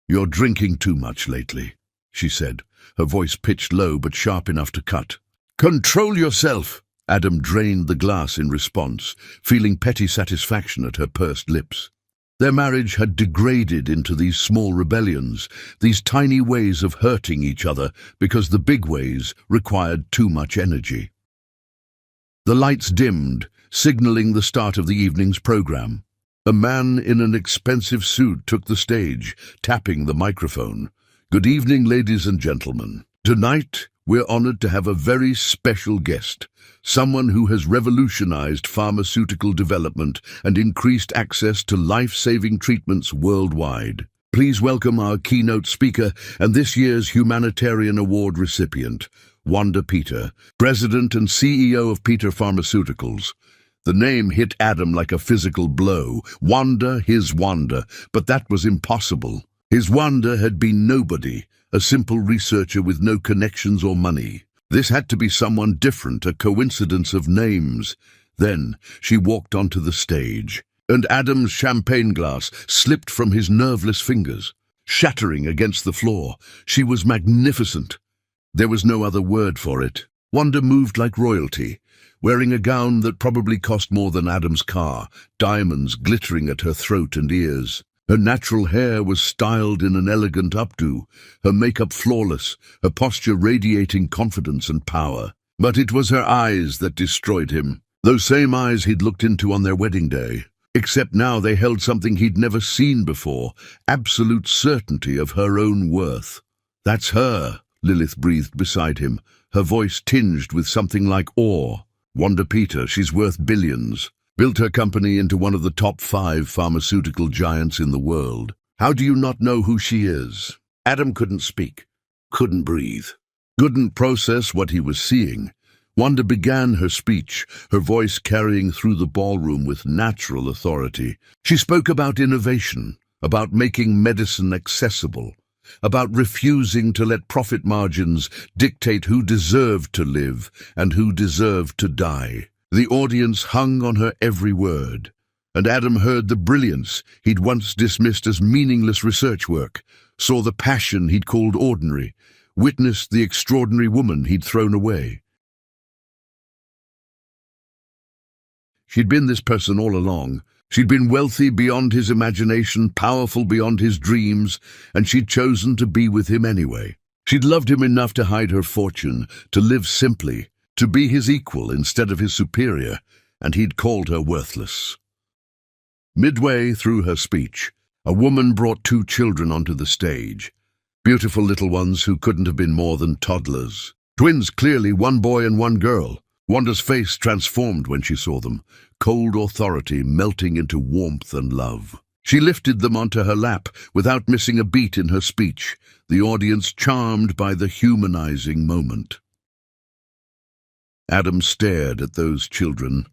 "You're drinking too much lately," she said, her voice pitched low but sharp enough to cut. "Control yourself!" Adam drained the glass in response, feeling petty satisfaction at her pursed lips. Their marriage had degraded into these small rebellions, these tiny ways of hurting each other because the big ways required too much energy. The lights dimmed, signaling the start of the evening's program. A man in an expensive suit took the stage, tapping the microphone. "Good evening, ladies and gentlemen. Tonight, we're honored to have a very special guest, someone who has revolutionized pharmaceutical development and increased access to life-saving treatments worldwide. Please welcome our keynote speaker and this year's Humanitarian Award recipient, Wanda Peter, President and CEO of Peter Pharmaceuticals." The name hit Adam like a physical blow. Wanda, his Wanda, but that was impossible. His Wanda had been nobody, a simple researcher with no connections or money. This had to be someone different, a coincidence of names. Then she walked onto the stage, and Adam's champagne glass slipped from his nerveless fingers, shattering against the floor. She was magnificent. There was no other word for it. Wanda moved like royalty, wearing a gown that probably cost more than Adam's car, diamonds glittering at her throat and ears. Her natural hair was styled in an elegant updo, her makeup flawless, her posture radiating confidence and power. But it was her eyes that destroyed him. Those same eyes he'd looked into on their wedding day. Except now they held something he'd never seen before, absolute certainty of her own worth. "That's her," Lilith breathed beside him, her voice tinged with something like awe. "Wanda Peter, she's worth billions. Built her company into one of the top 5 pharmaceutical giants in the world. How do you not know who she is?" Adam couldn't speak, couldn't breathe, couldn't process what he was seeing. Wanda began her speech, her voice carrying through the ballroom with natural authority. She spoke about innovation, about making medicine accessible, about refusing to let profit margins dictate who deserved to live and who deserved to die. The audience hung on her every word, and Adam heard the brilliance he'd once dismissed as meaningless research work, saw the passion he'd called ordinary, witnessed the extraordinary woman he'd thrown away. She'd been this person all along. She'd been wealthy beyond his imagination, powerful beyond his dreams, and she'd chosen to be with him anyway. She'd loved him enough to hide her fortune, to live simply, to be his equal instead of his superior, and he'd called her worthless. Midway through her speech, a woman brought 2 children onto the stage, beautiful little ones who couldn't have been more than toddlers. Twins, clearly, 1 boy and 1 girl. Wanda's face transformed when she saw them, cold authority melting into warmth and love. She lifted them onto her lap without missing a beat in her speech, the audience charmed by the humanizing moment. Adam stared at those children,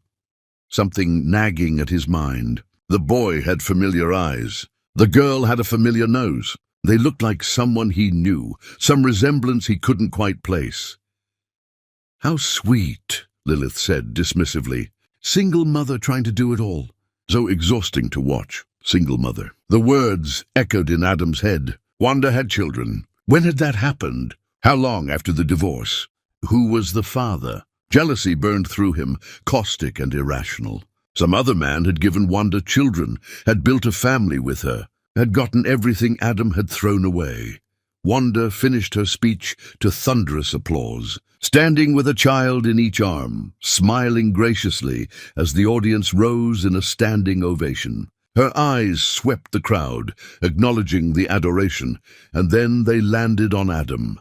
something nagging at his mind. The boy had familiar eyes. The girl had a familiar nose. They looked like someone he knew, some resemblance he couldn't quite place. "How sweet," Lilith said dismissively. "Single mother trying to do it all. So exhausting to watch. Single mother." The words echoed in Adam's head. Wanda had children. When had that happened? How long after the divorce? Who was the father? Jealousy burned through him, caustic and irrational. Some other man had given Wanda children, had built a family with her, had gotten everything Adam had thrown away. Wanda finished her speech to thunderous applause, standing with a child in each arm, smiling graciously as the audience rose in a standing ovation. Her eyes swept the crowd, acknowledging the adoration, and then they landed on Adam.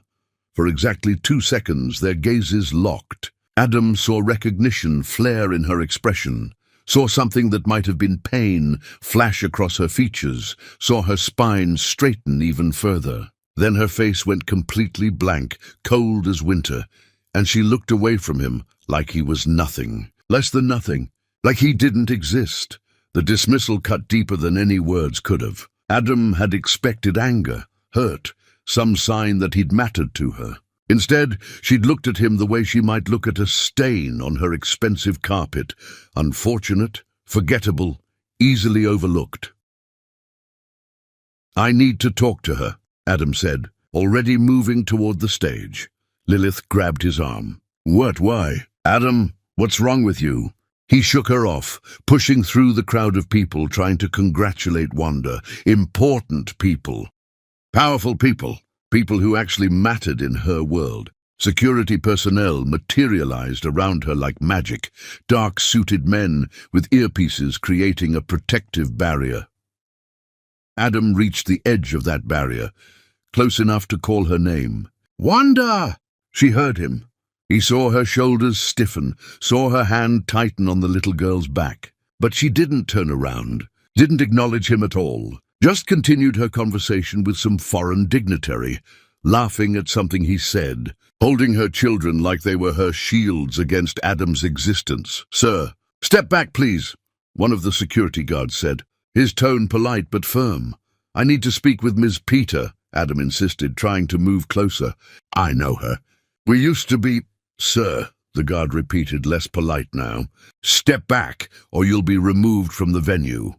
For exactly 2 seconds their gazes locked. Adam saw recognition flare in her expression, saw something that might have been pain flash across her features, saw her spine straighten even further. Then her face went completely blank, cold as winter, and she looked away from him like he was nothing, less than nothing, like he didn't exist. The dismissal cut deeper than any words could have. Adam had expected anger, hurt, some sign that he'd mattered to her. Instead, she'd looked at him the way she might look at a stain on her expensive carpet, unfortunate, forgettable, easily overlooked. "I need to talk to her," Adam said, already moving toward the stage. Lilith grabbed his arm. "What? Why? Adam, what's wrong with you?" He shook her off, pushing through the crowd of people trying to congratulate Wanda. Important people. Powerful people. People who actually mattered in her world. Security personnel materialized around her like magic, dark-suited men with earpieces creating a protective barrier. Adam reached the edge of that barrier, close enough to call her name. "Wanda!" She heard him. He saw her shoulders stiffen, saw her hand tighten on the little girl's back. But she didn't turn around, didn't acknowledge him at all. Just continued her conversation with some foreign dignitary, laughing at something he said, holding her children like they were her shields against Adam's existence. "Sir, step back, please," one of the security guards said, his tone polite but firm. "I need to speak with Ms. Peter," Adam insisted, trying to move closer. "I know her. We used to be—" "Sir," the guard repeated, less polite now. "Step back, or you'll be removed from the venue."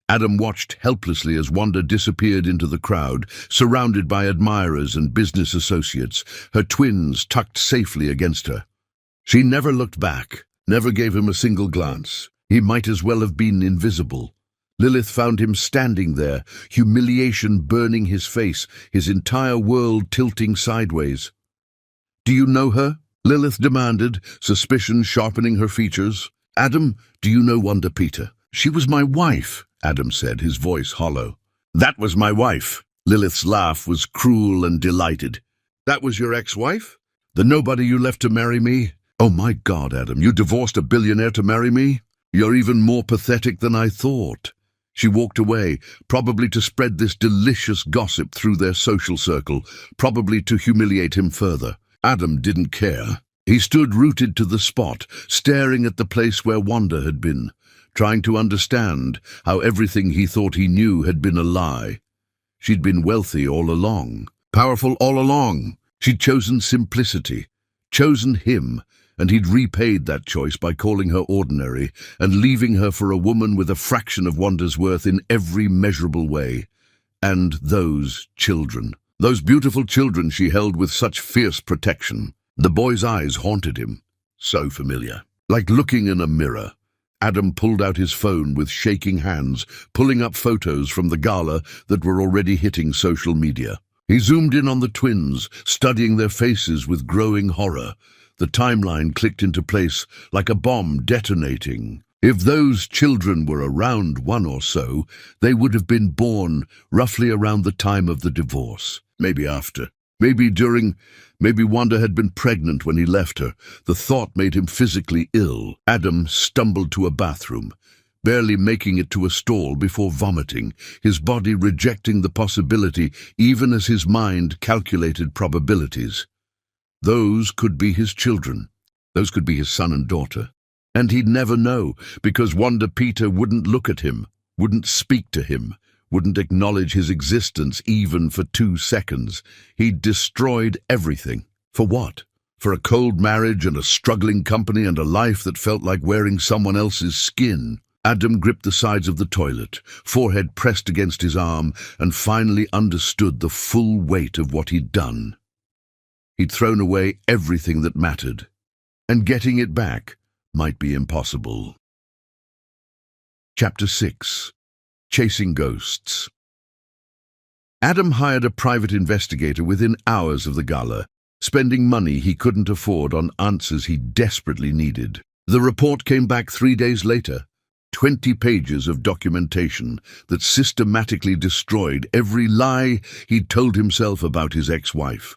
Adam watched helplessly as Wanda disappeared into the crowd, surrounded by admirers and business associates, her twins tucked safely against her. She never looked back, never gave him a single glance. He might as well have been invisible. Lilith found him standing there, humiliation burning his face, his entire world tilting sideways. "Do you know her?" Lilith demanded, suspicion sharpening her features. "Adam, do you know Wanda Peter?" "She was my wife," Adam said, his voice hollow. "That was my wife." Lilith's laugh was cruel and delighted. "That was your ex-wife? The nobody you left to marry me? Oh my God, Adam, you divorced a billionaire to marry me? You're even more pathetic than I thought." She walked away, probably to spread this delicious gossip through their social circle, probably to humiliate him further. Adam didn't care. He stood rooted to the spot, staring at the place where Wanda had been, trying to understand how everything he thought he knew had been a lie. She'd been wealthy all along, powerful all along. She'd chosen simplicity, chosen him, and he'd repaid that choice by calling her ordinary and leaving her for a woman with a fraction of Wanda's worth in every measurable way. And those children. Those beautiful children she held with such fierce protection. The boy's eyes haunted him. So familiar. Like looking in a mirror. Adam pulled out his phone with shaking hands, pulling up photos from the gala that were already hitting social media. He zoomed in on the twins, studying their faces with growing horror. The timeline clicked into place like a bomb detonating. If those children were around one or so, they would have been born roughly around the time of the divorce. Maybe after. Maybe during. Maybe Wanda had been pregnant when he left her. The thought made him physically ill. Adam stumbled to a bathroom, barely making it to a stall before vomiting, his body rejecting the possibility even as his mind calculated probabilities. Those could be his children. Those could be his son and daughter. And he'd never know, because Wanda Peter wouldn't look at him, wouldn't speak to him, wouldn't acknowledge his existence even for 2 seconds. He'd destroyed everything. For what? For a cold marriage and a struggling company and a life that felt like wearing someone else's skin. Adam gripped the sides of the toilet, forehead pressed against his arm, and finally understood the full weight of what he'd done. He'd thrown away everything that mattered, and getting it back might be impossible. Chapter 6. Chasing Ghosts. Adam hired a private investigator within hours of the gala, spending money he couldn't afford on answers he desperately needed. The report came back 3 days later, 20 pages of documentation that systematically destroyed every lie he'd told himself about his ex-wife.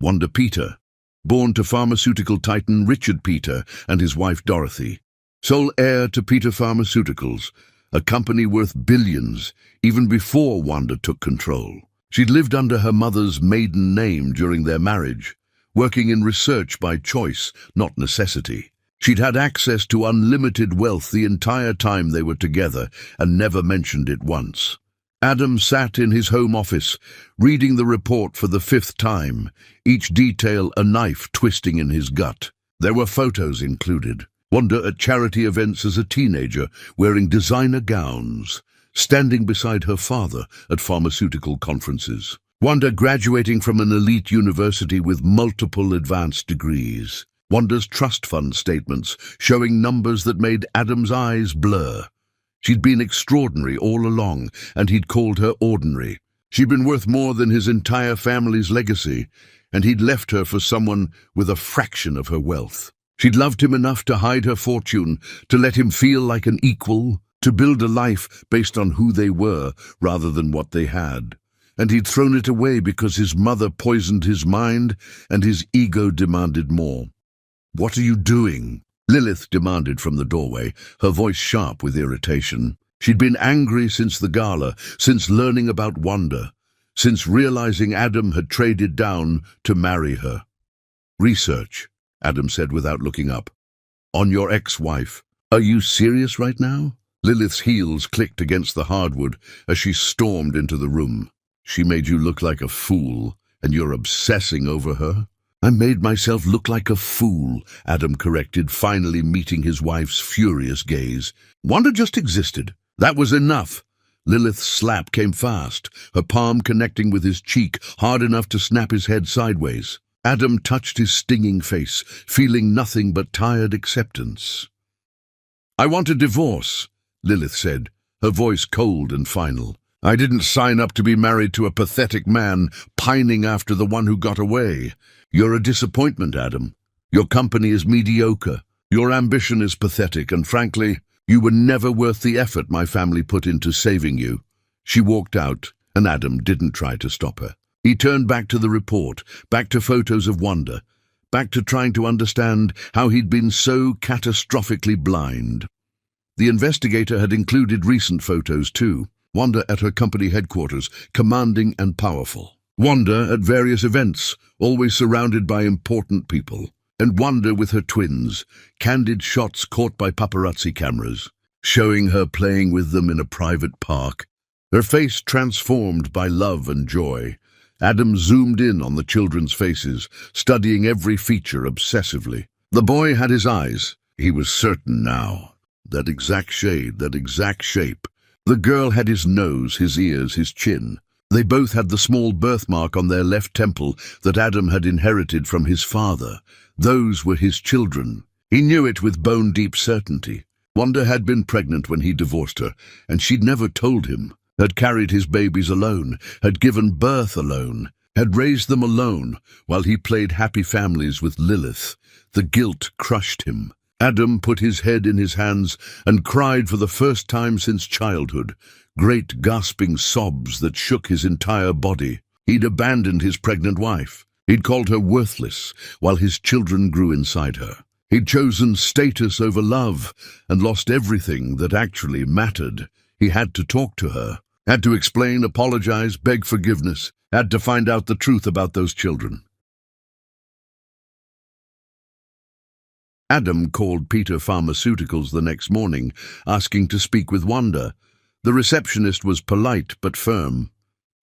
Wanda Peter, born to pharmaceutical titan Richard Peter and his wife Dorothy. sole heir to Peter Pharmaceuticals, a company worth billions, even before Wanda took control. She'd lived under her mother's maiden name during their marriage, working in research by choice, not necessity. She'd had access to unlimited wealth the entire time they were together and never mentioned it once. Adam sat in his home office, reading the report for the 5th time, each detail a knife twisting in his gut. There were photos included. Wanda at charity events as a teenager, wearing designer gowns, standing beside her father at pharmaceutical conferences. Wanda graduating from an elite university with multiple advanced degrees. Wanda's trust fund statements showing numbers that made Adam's eyes blur. She'd been extraordinary all along, and he'd called her ordinary. She'd been worth more than his entire family's legacy, and he'd left her for someone with a fraction of her wealth. She'd loved him enough to hide her fortune, to let him feel like an equal, to build a life based on who they were rather than what they had. And he'd thrown it away because his mother poisoned his mind and his ego demanded more. "What are you doing?" Lilith demanded from the doorway, her voice sharp with irritation. She'd been angry since the gala, since learning about Wanda, since realizing Adam had traded down to marry her. "Research," Adam said without looking up. "On your ex-wife. Are you serious right now?" Lilith's heels clicked against the hardwood as she stormed into the room. "She made you look like a fool, and you're obsessing over her?" "I made myself look like a fool," Adam corrected, finally meeting his wife's furious gaze. "Wanda just existed. That was enough." Lilith's slap came fast, her palm connecting with his cheek, hard enough to snap his head sideways. Adam touched his stinging face, feeling nothing but tired acceptance. "I want a divorce," Lilith said, her voice cold and final. "I didn't sign up to be married to a pathetic man pining after the one who got away. You're a disappointment, Adam. Your company is mediocre. Your ambition is pathetic, and frankly, you were never worth the effort my family put into saving you." She walked out, and Adam didn't try to stop her. He turned back to the report, back to photos of Wanda, back to trying to understand how he'd been so catastrophically blind. The investigator had included recent photos too. Wanda at her company headquarters, commanding and powerful. Wanda at various events, always surrounded by important people. And Wanda with her twins, candid shots caught by paparazzi cameras, showing her playing with them in a private park. Her face transformed by love and joy. Adam zoomed in on the children's faces, studying every feature obsessively. The boy had his eyes. He was certain now. That exact shade, that exact shape. The girl had his nose, his ears, his chin. They both had the small birthmark on their left temple that Adam had inherited from his father. Those were his children. He knew it with bone-deep certainty. Wanda had been pregnant when he divorced her, and she'd never told him. Had carried his babies alone, had given birth alone, had raised them alone, while he played happy families with Lilith. The guilt crushed him. Adam put his head in his hands and cried for the first time since childhood, great gasping sobs that shook his entire body. He'd abandoned his pregnant wife. He'd called her worthless, while his children grew inside her. He'd chosen status over love and lost everything that actually mattered. He had to talk to her, had to explain, apologize, beg forgiveness, had to find out the truth about those children. Adam called Peter Pharmaceuticals the next morning, asking to speak with Wanda. The receptionist was polite but firm.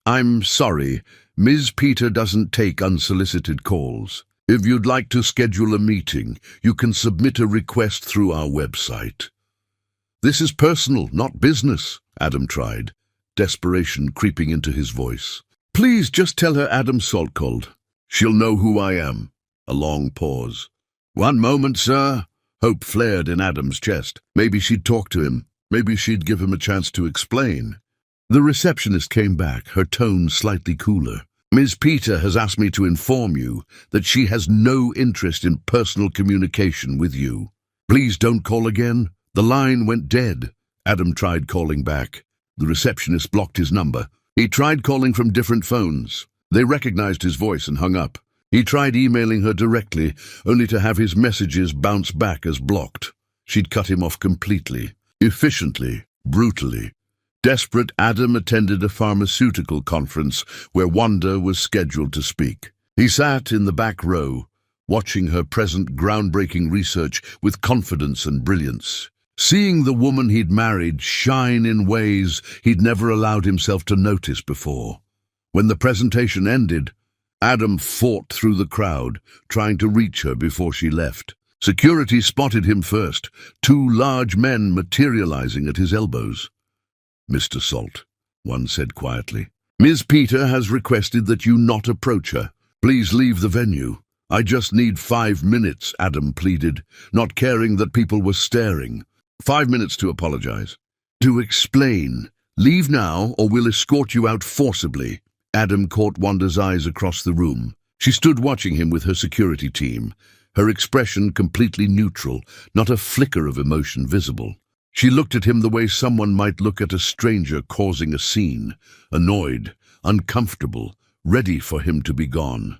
"I'm sorry, Ms. Peter doesn't take unsolicited calls. If you'd like to schedule a meeting, you can submit a request through our website." "This is personal, not business," Adam tried, desperation creeping into his voice. "Please just tell her Adam Salt called. She'll know who I am." A long pause. "One moment, sir." Hope flared in Adam's chest. Maybe she'd talk to him. Maybe she'd give him a chance to explain. The receptionist came back, her tone slightly cooler. "Ms. Peter has asked me to inform you that she has no interest in personal communication with you. Please don't call again." The line went dead. Adam tried calling back. The receptionist blocked his number. He tried calling from different phones. They recognized his voice and hung up. He tried emailing her directly, only to have his messages bounce back as blocked. She'd cut him off completely, efficiently, brutally. Desperate, Adam attended a pharmaceutical conference where Wanda was scheduled to speak. He sat in the back row, watching her present groundbreaking research with confidence and brilliance, seeing the woman he'd married shine in ways he'd never allowed himself to notice before. When the presentation ended, Adam fought through the crowd, trying to reach her before she left. Security spotted him first, two large men materializing at his elbows. "Mr. Salt," one said quietly, "Ms. Peter has requested that you not approach her. Please leave the venue." "I just need 5 minutes," Adam pleaded, not caring that people were staring. 5 minutes to apologize. "To explain. Leave now or we'll escort you out forcibly." Adam caught Wanda's eyes across the room. She stood watching him with her security team, her expression completely neutral, not a flicker of emotion visible. She looked at him the way someone might look at a stranger causing a scene, annoyed, uncomfortable, ready for him to be gone.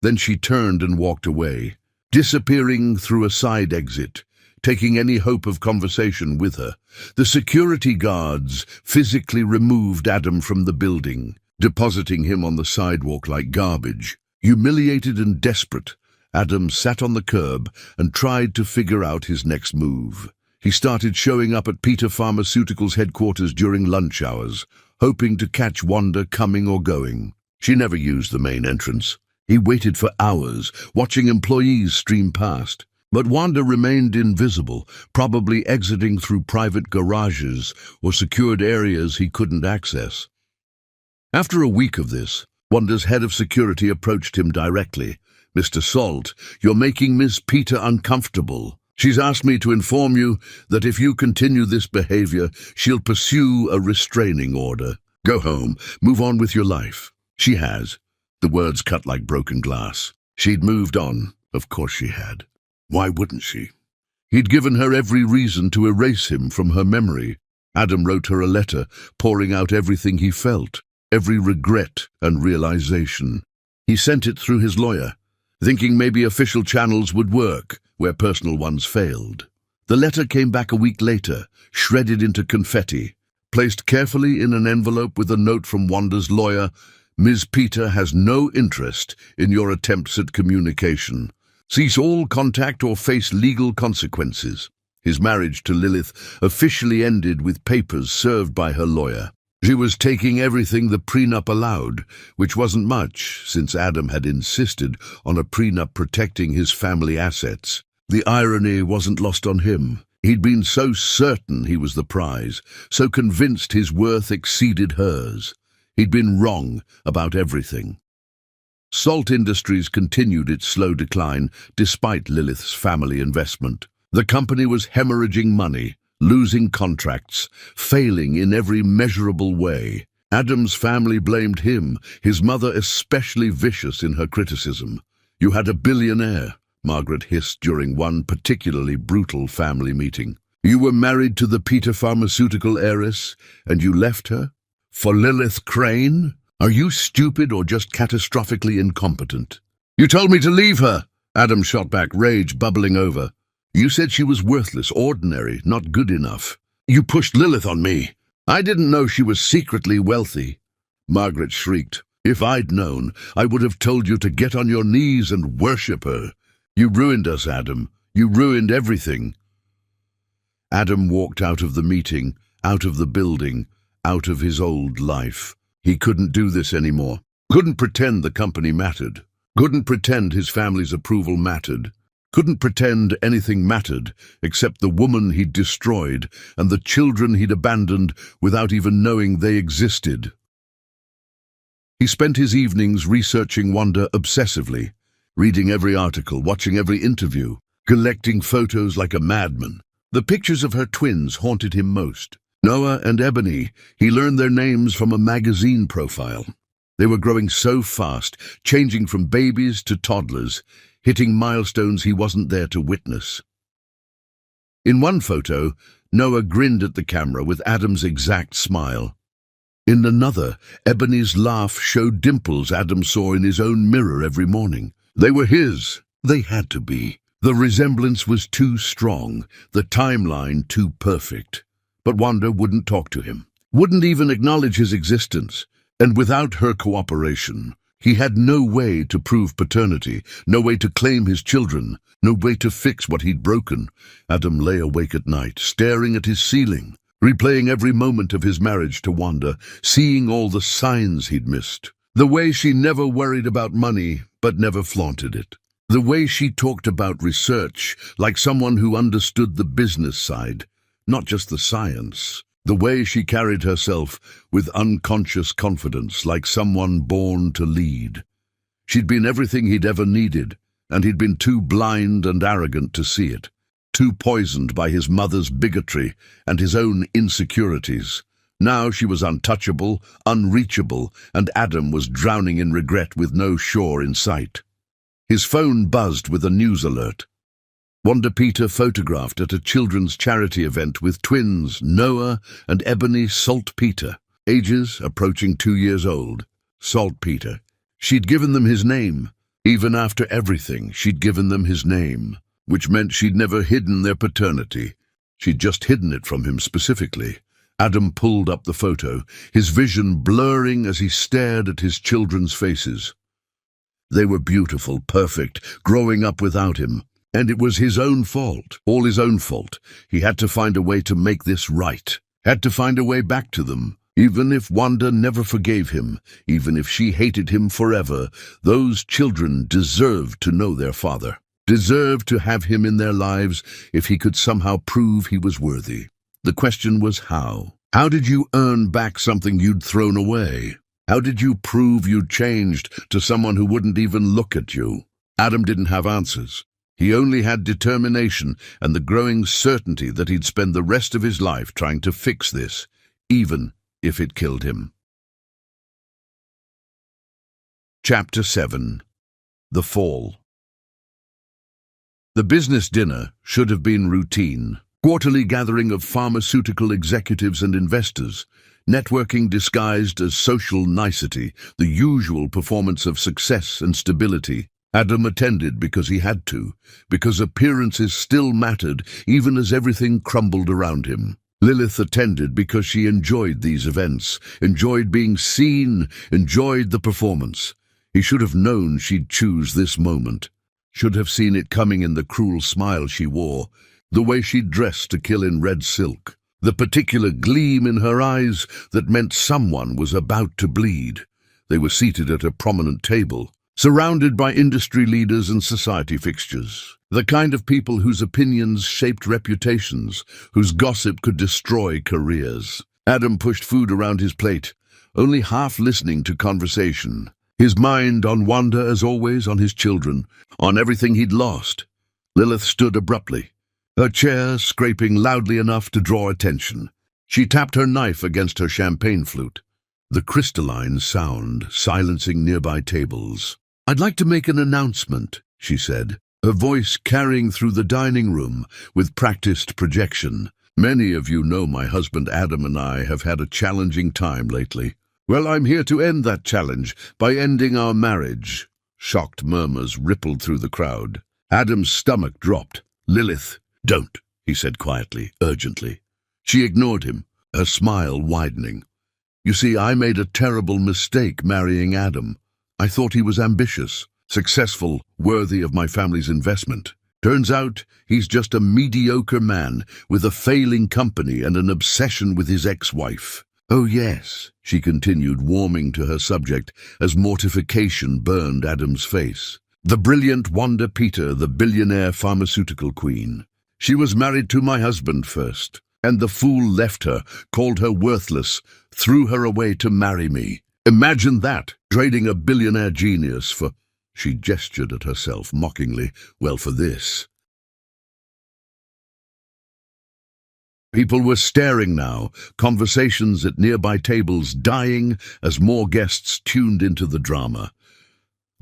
Then she turned and walked away, disappearing through a side exit, taking any hope of conversation with her. The security guards physically removed Adam from the building, depositing him on the sidewalk like garbage. Humiliated and desperate, Adam sat on the curb and tried to figure out his next move. He started showing up at Peter Pharmaceuticals headquarters during lunch hours, hoping to catch Wanda coming or going. She never used the main entrance. He waited for hours, watching employees stream past. But Wanda remained invisible, probably exiting through private garages or secured areas he couldn't access. After a week of this, Wanda's head of security approached him directly. "Mr. Salt, you're making Miss Peter uncomfortable. She's asked me to inform you that if you continue this behavior, she'll pursue a restraining order. Go home, move on with your life." She has. The words cut like broken glass. She'd moved on. Of course she had. Why wouldn't she? He'd given her every reason to erase him from her memory. Adam wrote her a letter, pouring out everything he felt, every regret and realization. He sent it through his lawyer, thinking maybe official channels would work where personal ones failed. The letter came back a week later, shredded into confetti, placed carefully in an envelope with a note from Wanda's lawyer. "Ms. Peter has no interest in your attempts at communication. Cease all contact or face legal consequences." His marriage to Lilith officially ended with papers served by her lawyer. She was taking everything the prenup allowed, which wasn't much, since Adam had insisted on a prenup protecting his family assets. The irony wasn't lost on him. He'd been so certain he was the prize, so convinced his worth exceeded hers. He'd been wrong about everything. Salt Industries continued its slow decline despite Lilith's family investment. The company was hemorrhaging money, losing contracts, failing in every measurable way. Adam's family blamed him, his mother especially vicious in her criticism. "You had a billionaire," Margaret hissed during one particularly brutal family meeting. "You were married to the Peter Pharmaceutical heiress, and you left her? For Lilith Crane? Are you stupid or just catastrophically incompetent?" "You told me to leave her," Adam shot back, rage bubbling over. "You said she was worthless, ordinary, not good enough. You pushed Lilith on me. I didn't know she was secretly wealthy." Margaret shrieked. "If I'd known, I would have told you to get on your knees and worship her. You ruined us, Adam. You ruined everything." Adam walked out of the meeting, out of the building, out of his old life. He couldn't do this anymore. Couldn't pretend the company mattered. Couldn't pretend his family's approval mattered. Couldn't pretend anything mattered except the woman he'd destroyed and the children he'd abandoned without even knowing they existed. He spent his evenings researching Wanda obsessively, reading every article, watching every interview, collecting photos like a madman. The pictures of her twins haunted him most. Noah and Ebony, he learned their names from a magazine profile. They were growing so fast, changing from babies to toddlers, hitting milestones he wasn't there to witness. In one photo, Noah grinned at the camera with Adam's exact smile. In another, Ebony's laugh showed dimples Adam saw in his own mirror every morning. They were his. They had to be. The resemblance was too strong, the timeline too perfect. But Wanda wouldn't talk to him, wouldn't even acknowledge his existence. And without her cooperation, he had no way to prove paternity, no way to claim his children, no way to fix what he'd broken. Adam lay awake at night, staring at his ceiling, replaying every moment of his marriage to Wanda, seeing all the signs he'd missed. The way she never worried about money, but never flaunted it. The way she talked about research, like someone who understood the business side, not just the science. The way she carried herself with unconscious confidence, like someone born to lead. She'd been everything he'd ever needed, and he'd been too blind and arrogant to see it, too poisoned by his mother's bigotry and his own insecurities. Now she was untouchable, unreachable, and Adam was drowning in regret with no shore in sight. His phone buzzed with a news alert. Wanda Peter photographed at a children's charity event with twins Noah and Ebony Saltpeter, ages approaching 2 years old. Saltpeter. She'd given them his name. Even after everything, she'd given them his name, which meant she'd never hidden their paternity. She'd just hidden it from him specifically. Adam pulled up the photo, his vision blurring as he stared at his children's faces. They were beautiful, perfect, growing up without him. And it was his own fault, all his own fault. He had to find a way to make this right, had to find a way back to them. Even if Wanda never forgave him, even if she hated him forever, those children deserved to know their father, deserved to have him in their lives if he could somehow prove he was worthy. The question was how. How did you earn back something you'd thrown away? How did you prove you'd changed to someone who wouldn't even look at you? Adam didn't have answers. He only had determination and the growing certainty that he'd spend the rest of his life trying to fix this, even if it killed him. Chapter 7. The Fall. The business dinner should have been routine. Quarterly gathering of pharmaceutical executives and investors, networking disguised as social nicety, the usual performance of success and stability. Adam attended because he had to, because appearances still mattered even as everything crumbled around him. Lilith attended because she enjoyed these events, enjoyed being seen, enjoyed the performance. He should have known she'd choose this moment, should have seen it coming in the cruel smile she wore, the way she dressed to kill in red silk, the particular gleam in her eyes that meant someone was about to bleed. They were seated at a prominent table, surrounded by industry leaders and society fixtures, the kind of people whose opinions shaped reputations, whose gossip could destroy careers. Adam pushed food around his plate, only half listening to conversation, his mind on Wanda as always, on his children, on everything he'd lost. Lilith stood abruptly, her chair scraping loudly enough to draw attention. She tapped her knife against her champagne flute, the crystalline sound silencing nearby tables. "I'd like to make an announcement," she said, her voice carrying through the dining room with practiced projection. "Many of you know my husband Adam and I have had a challenging time lately. Well, I'm here to end that challenge by ending our marriage." Shocked murmurs rippled through the crowd. Adam's stomach dropped. "Lilith, don't," he said quietly, urgently. She ignored him, her smile widening. "You see, I made a terrible mistake marrying Adam. I thought he was ambitious, successful, worthy of my family's investment. Turns out he's just a mediocre man with a failing company and an obsession with his ex-wife." "Oh yes," she continued, warming to her subject as mortification burned Adam's face. "The brilliant Wanda Peter, the billionaire pharmaceutical queen. She was married to my husband first, and the fool left her, called her worthless, threw her away to marry me. Imagine that, trading a billionaire genius for—" She gestured at herself mockingly. "Well, for this." People were staring now, conversations at nearby tables dying as more guests tuned into the drama.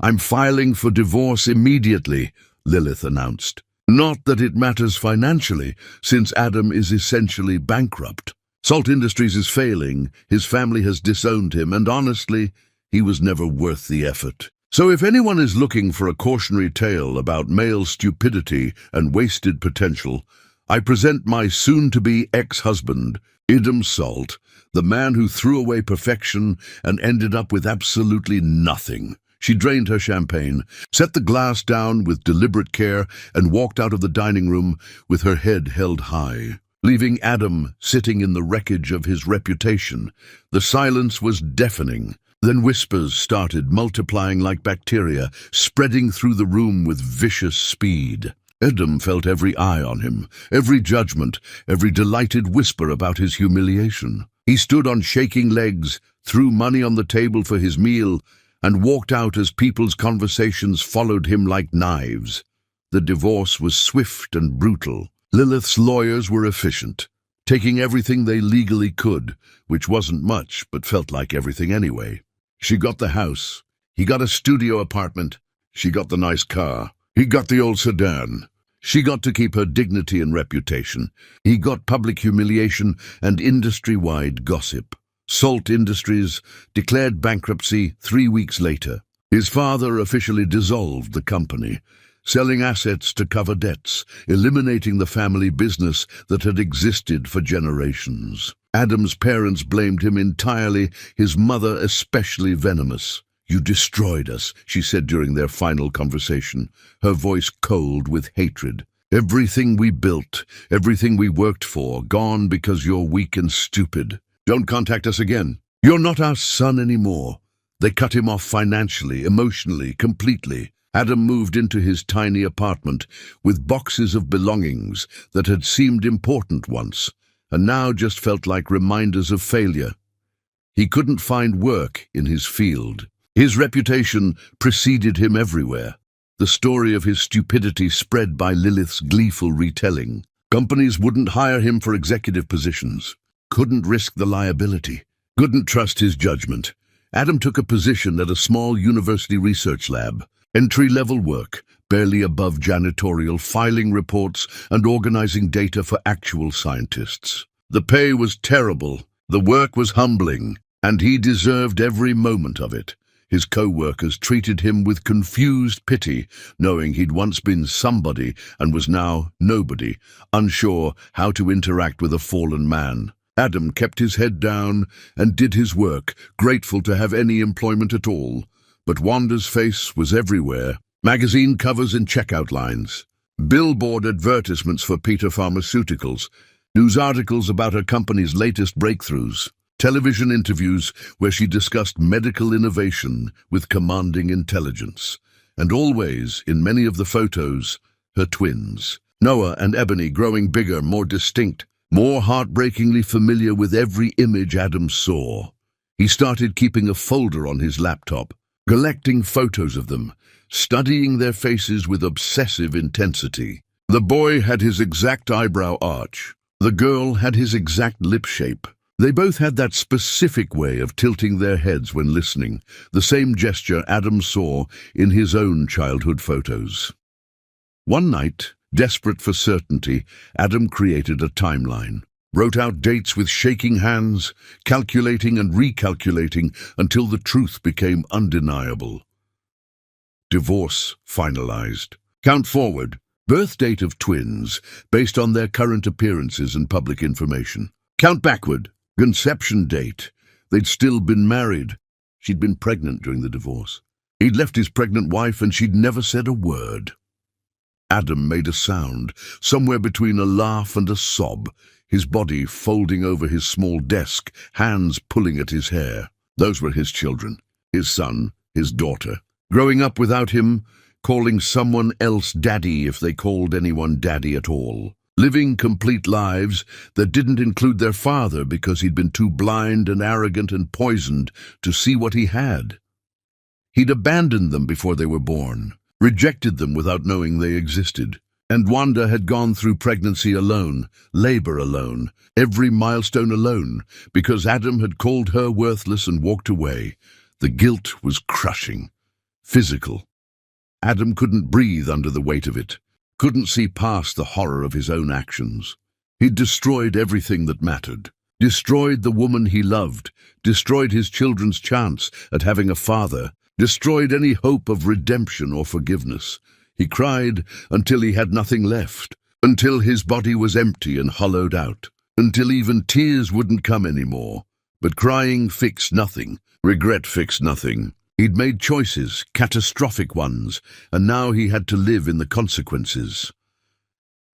"I'm filing for divorce immediately," Lilith announced. "Not that it matters financially, since Adam is essentially bankrupt. Salt Industries is failing, his family has disowned him, and honestly, he was never worth the effort. So if anyone is looking for a cautionary tale about male stupidity and wasted potential, I present my soon-to-be ex-husband, Idem Salt, the man who threw away perfection and ended up with absolutely nothing. She drained her champagne, set the glass down with deliberate care, and walked out of the dining room with her head held high, leaving Adam sitting in the wreckage of his reputation. The silence was deafening. Then whispers started multiplying like bacteria, spreading through the room with vicious speed. Adam felt every eye on him, every judgment, every delighted whisper about his humiliation. He stood on shaking legs, threw money on the table for his meal, and walked out as people's conversations followed him like knives. The divorce was swift and brutal. Lilith's lawyers were efficient, taking everything they legally could, which wasn't much but felt like everything anyway. She got the house. He got a studio apartment. She got the nice car. He got the old sedan. She got to keep her dignity and reputation. He got public humiliation and industry-wide gossip. Salt Industries declared bankruptcy 3 weeks later. His father officially dissolved the company, selling assets to cover debts, eliminating the family business that had existed for generations. Adam's parents blamed him entirely, his mother especially venomous. "You destroyed us," she said during their final conversation, her voice cold with hatred. "Everything we built, everything we worked for, gone because you're weak and stupid. Don't contact us again. You're not our son anymore." They cut him off financially, emotionally, completely. Adam moved into his tiny apartment with boxes of belongings that had seemed important once, and now just felt like reminders of failure. He couldn't find work in his field. His reputation preceded him everywhere. The story of his stupidity spread by Lilith's gleeful retelling. Companies wouldn't hire him for executive positions, couldn't risk the liability, couldn't trust his judgment. Adam took a position at a small university research lab. Entry-level work, barely above janitorial, filing reports and organizing data for actual scientists. The pay was terrible, the work was humbling, and he deserved every moment of it. His co-workers treated him with confused pity, knowing he'd once been somebody and was now nobody, unsure how to interact with a fallen man. Adam kept his head down and did his work, grateful to have any employment at all. But Wanda's face was everywhere. Magazine covers and checkout lines, billboard advertisements for Peter Pharmaceuticals, news articles about her company's latest breakthroughs, television interviews where she discussed medical innovation with commanding intelligence. And always, in many of the photos, her twins, Noah and Ebony, growing bigger, more distinct, more heartbreakingly familiar with every image Adam saw. He started keeping a folder on his laptop, collecting photos of them, studying their faces with obsessive intensity. The boy had his exact eyebrow arch. The girl had his exact lip shape. They both had that specific way of tilting their heads when listening, the same gesture Adam saw in his own childhood photos. One night, desperate for certainty, Adam created a timeline, wrote out dates with shaking hands, calculating and recalculating until the truth became undeniable. Divorce finalized. Count forward. Birth date of twins, based on their current appearances and public information. Count backward. Conception date. They'd still been married. She'd been pregnant during the divorce. He'd left his pregnant wife and she'd never said a word. Adam made a sound, somewhere between a laugh and a sob, his body folding over his small desk, hands pulling at his hair. Those were his children, his son, his daughter. Growing up without him, calling someone else daddy if they called anyone daddy at all. Living complete lives that didn't include their father because he'd been too blind and arrogant and poisoned to see what he had. He'd abandoned them before they were born, rejected them without knowing they existed. And Wanda had gone through pregnancy alone, labor alone, every milestone alone, because Adam had called her worthless and walked away. The guilt was crushing, physical. Adam couldn't breathe under the weight of it, couldn't see past the horror of his own actions. He'd destroyed everything that mattered, destroyed the woman he loved, destroyed his children's chance at having a father, destroyed any hope of redemption or forgiveness. He cried until he had nothing left, until his body was empty and hollowed out, until even tears wouldn't come anymore. But crying fixed nothing, regret fixed nothing. He'd made choices, catastrophic ones, and now he had to live in the consequences.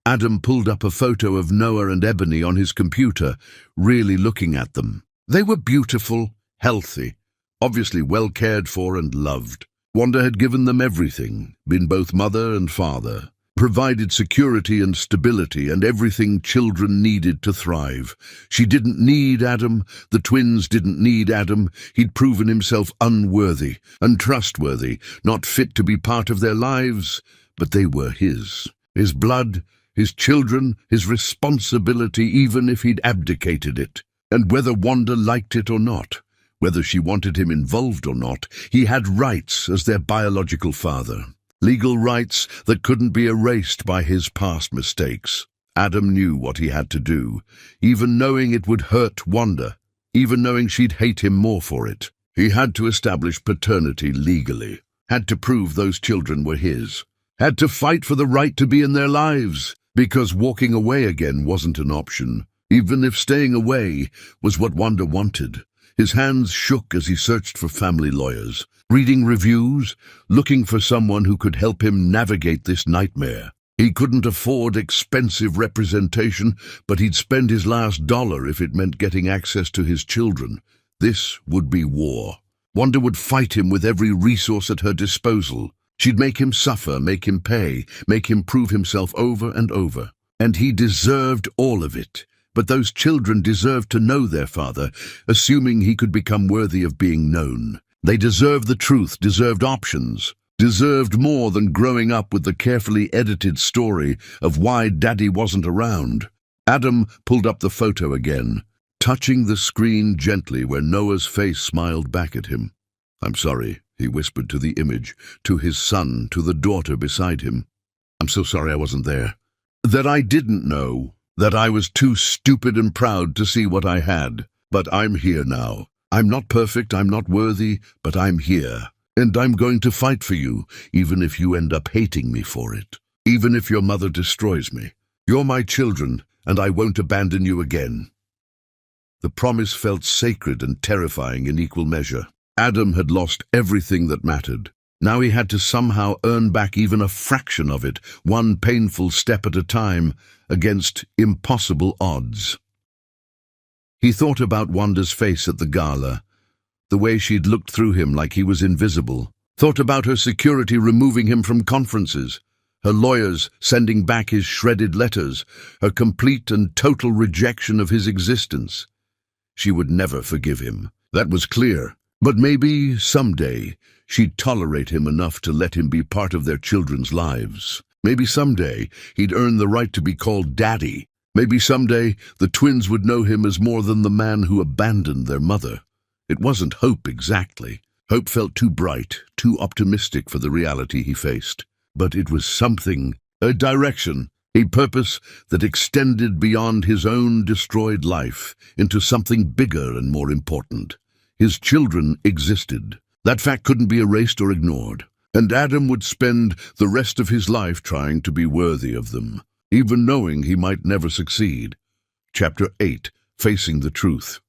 Adam pulled up a photo of Noah and Ebony on his computer, really looking at them. They were beautiful, healthy, obviously well cared for and loved. Wanda had given them everything, been both mother and father, provided security and stability and everything children needed to thrive. She didn't need Adam, the twins didn't need Adam. He'd proven himself unworthy, untrustworthy, not fit to be part of their lives, but they were his blood, his children, his responsibility, even if he'd abdicated it. And whether Wanda liked it or not, whether she wanted him involved or not, he had rights as their biological father. Legal rights that couldn't be erased by his past mistakes. Adam knew what he had to do, even knowing it would hurt Wanda, even knowing she'd hate him more for it. He had to establish paternity legally, had to prove those children were his, had to fight for the right to be in their lives, because walking away again wasn't an option, even if staying away was what Wanda wanted. His hands shook as he searched for family lawyers, reading reviews, looking for someone who could help him navigate this nightmare. He couldn't afford expensive representation, but he'd spend his last dollar if it meant getting access to his children. This would be war. Wanda would fight him with every resource at her disposal. She'd make him suffer, make him pay, make him prove himself over and over. And he deserved all of it. But those children deserved to know their father, assuming he could become worthy of being known. They deserved the truth, deserved options, deserved more than growing up with the carefully edited story of why Daddy wasn't around. Adam pulled up the photo again, touching the screen gently where Noah's face smiled back at him. "I'm sorry," he whispered to the image, to his son, to the daughter beside him. "I'm so sorry I wasn't there. That I didn't know. That I was too stupid and proud to see what I had. But I'm here now. I'm not perfect, I'm not worthy, but I'm here. And I'm going to fight for you, even if you end up hating me for it. Even if your mother destroys me. You're my children, and I won't abandon you again." The promise felt sacred and terrifying in equal measure. Adam had lost everything that mattered. Now he had to somehow earn back even a fraction of it, one painful step at a time, against impossible odds. He thought about Wanda's face at the gala, the way she'd looked through him like he was invisible. Thought about her security removing him from conferences, her lawyers sending back his shredded letters, her complete and total rejection of his existence. She would never forgive him. That was clear. But maybe, someday, she'd tolerate him enough to let him be part of their children's lives. Maybe someday he'd earn the right to be called Daddy. Maybe someday the twins would know him as more than the man who abandoned their mother. It wasn't hope exactly. Hope felt too bright, too optimistic for the reality he faced. But it was something, a direction, a purpose that extended beyond his own destroyed life into something bigger and more important. His children existed. That fact couldn't be erased or ignored. And Adam would spend the rest of his life trying to be worthy of them, even knowing he might never succeed. Chapter 8, Facing the Truth.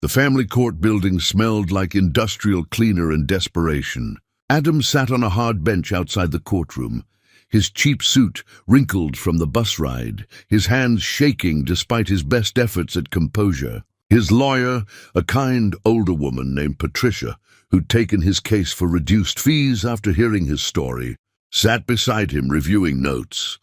The family court building smelled like industrial cleaner and desperation. Adam sat on a hard bench outside the courtroom, his cheap suit wrinkled from the bus ride, his hands shaking despite his best efforts at composure. His lawyer, a kind older woman named Patricia, who'd taken his case for reduced fees after hearing his story, sat beside him reviewing notes.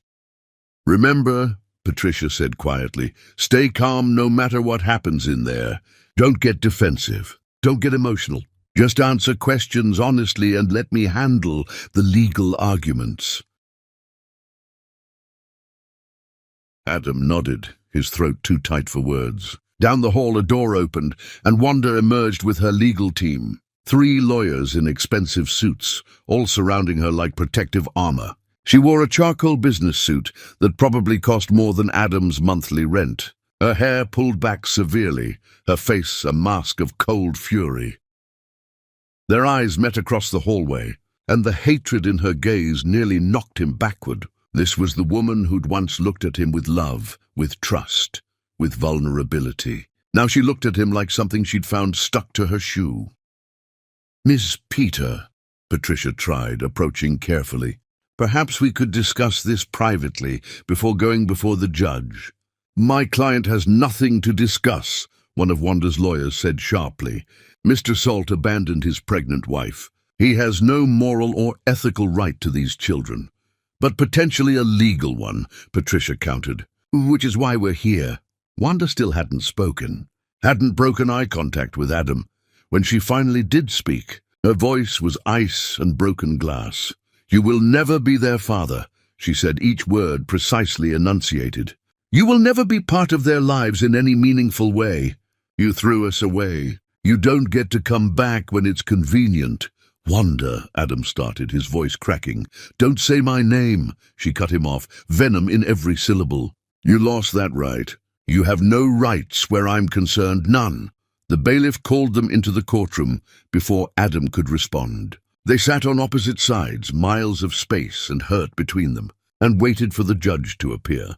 "Remember," Patricia said quietly, "stay calm no matter what happens in there. Don't get defensive. Don't get emotional. Just answer questions honestly and let me handle the legal arguments." Adam nodded, his throat too tight for words. Down the hall a door opened, and Wanda emerged with her legal team. 3 lawyers in expensive suits, all surrounding her like protective armor. She wore a charcoal business suit that probably cost more than Adam's monthly rent. Her hair pulled back severely, her face a mask of cold fury. Their eyes met across the hallway, and the hatred in her gaze nearly knocked him backward. This was the woman who'd once looked at him with love, with trust, with vulnerability. Now she looked at him like something she'd found stuck to her shoe. "Miss Peter," Patricia tried, approaching carefully. "Perhaps we could discuss this privately before going before the judge." "My client has nothing to discuss," one of Wanda's lawyers said sharply. Mr. Salt abandoned his pregnant wife. He has no moral or ethical right to these children. "But potentially a legal one," Patricia countered. "Which is why we're here." Wanda still hadn't spoken, hadn't broken eye contact with Adam. When she finally did speak, her voice was ice and broken glass. "You will never be their father," she said, each word precisely enunciated. "You will never be part of their lives in any meaningful way. You threw us away. You don't get to come back when it's convenient." "Wanda," Adam started, his voice cracking. "Don't say my name," she cut him off, venom in every syllable. "You lost that right. You have no rights where I'm concerned, none." The bailiff called them into the courtroom before Adam could respond. They sat on opposite sides, miles of space and hurt between them, and waited for the judge to appear.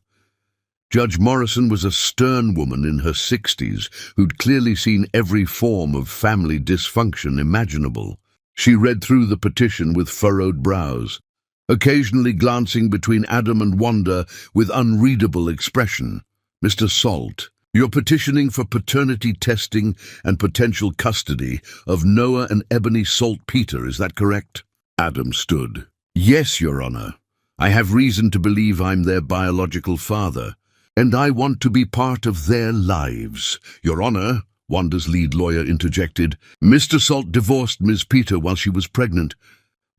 Judge Morrison was a stern woman in her 60s who'd clearly seen every form of family dysfunction imaginable. She read through the petition with furrowed brows, occasionally glancing between Adam and Wanda with unreadable expression. "Mr. Salt, you're petitioning for paternity testing and potential custody of Noah and Ebony Saltpeter, is that correct?" Adam stood. "Yes, Your Honor. I have reason to believe I'm their biological father, and I want to be part of their lives." "Your Honor," Wanda's lead lawyer interjected, "Mr. Salt divorced Ms. Peter while she was pregnant,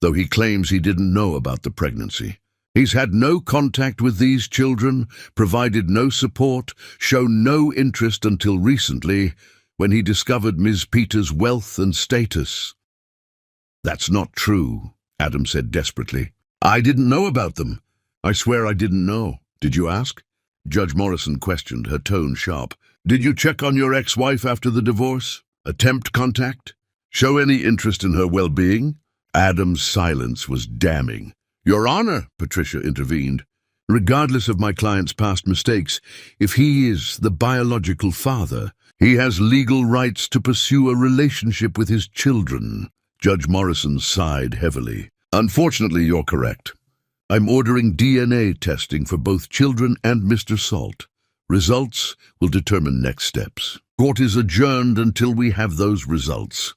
though he claims he didn't know about the pregnancy. He's had no contact with these children, provided no support, shown no interest until recently, when he discovered Ms. Peter's wealth and status." "That's not true," Adam said desperately. "I didn't know about them. I swear I didn't know. Did you ask?" Judge Morrison questioned, her tone sharp. "Did you check on your ex-wife after the divorce? Attempt contact? Show any interest in her well-being?" Adam's silence was damning. "Your Honor," Patricia intervened, "regardless of my client's past mistakes, if he is the biological father, he has legal rights to pursue a relationship with his children." Judge Morrison sighed heavily. "Unfortunately, you're correct. I'm ordering DNA testing for both children and Mr. Salt. Results will determine next steps. Court is adjourned until we have those results."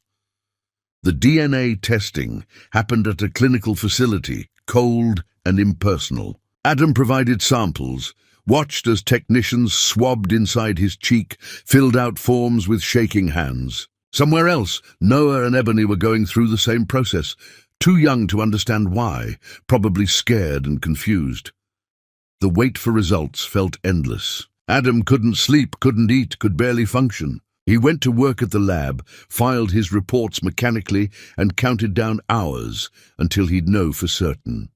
The DNA testing happened at a clinical facility, cold and impersonal. Adam provided samples, watched as technicians swabbed inside his cheek, filled out forms with shaking hands. Somewhere else, Noah and Ebony were going through the same process, too young to understand why, probably scared and confused. The wait for results felt endless. Adam couldn't sleep, couldn't eat, could barely function. He went to work at the lab, filed his reports mechanically, and counted down hours until he'd know for certain.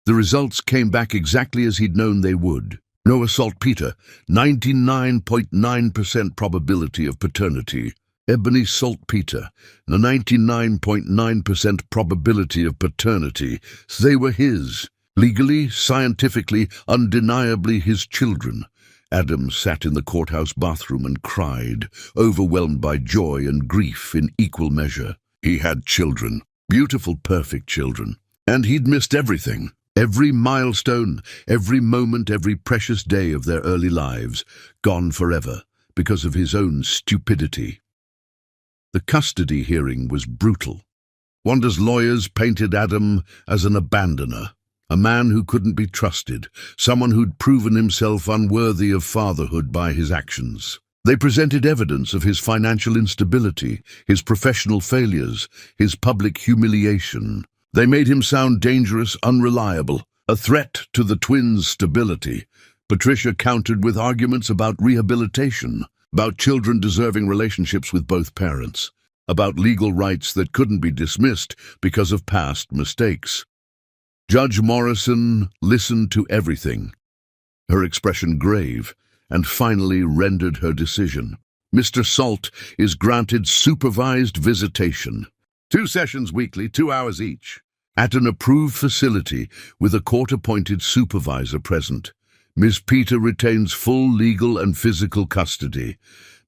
The results came back exactly as he'd known they would. Noah Saltpeter, 99.9% probability of paternity. Ebony Saltpeter, 99.9% probability of paternity. They were his. Legally, scientifically, undeniably his children. Adam sat in the courthouse bathroom and cried, overwhelmed by joy and grief in equal measure. He had children, beautiful, perfect children. And he'd missed everything. Every milestone, every moment, every precious day of their early lives, gone forever because of his own stupidity. The custody hearing was brutal. Wanda's lawyers painted Adam as an abandoner, a man who couldn't be trusted, someone who'd proven himself unworthy of fatherhood by his actions. They presented evidence of his financial instability, his professional failures, his public humiliation. They made him sound dangerous, unreliable, a threat to the twins' stability. Patricia countered with arguments about rehabilitation, about children deserving relationships with both parents, about legal rights that couldn't be dismissed because of past mistakes. Judge Morrison listened to everything, her expression grave, and finally rendered her decision. Mr. Salt is granted supervised visitation. 2 sessions weekly, 2 hours each. At an approved facility with a court-appointed supervisor present. Ms. Peter retains full legal and physical custody.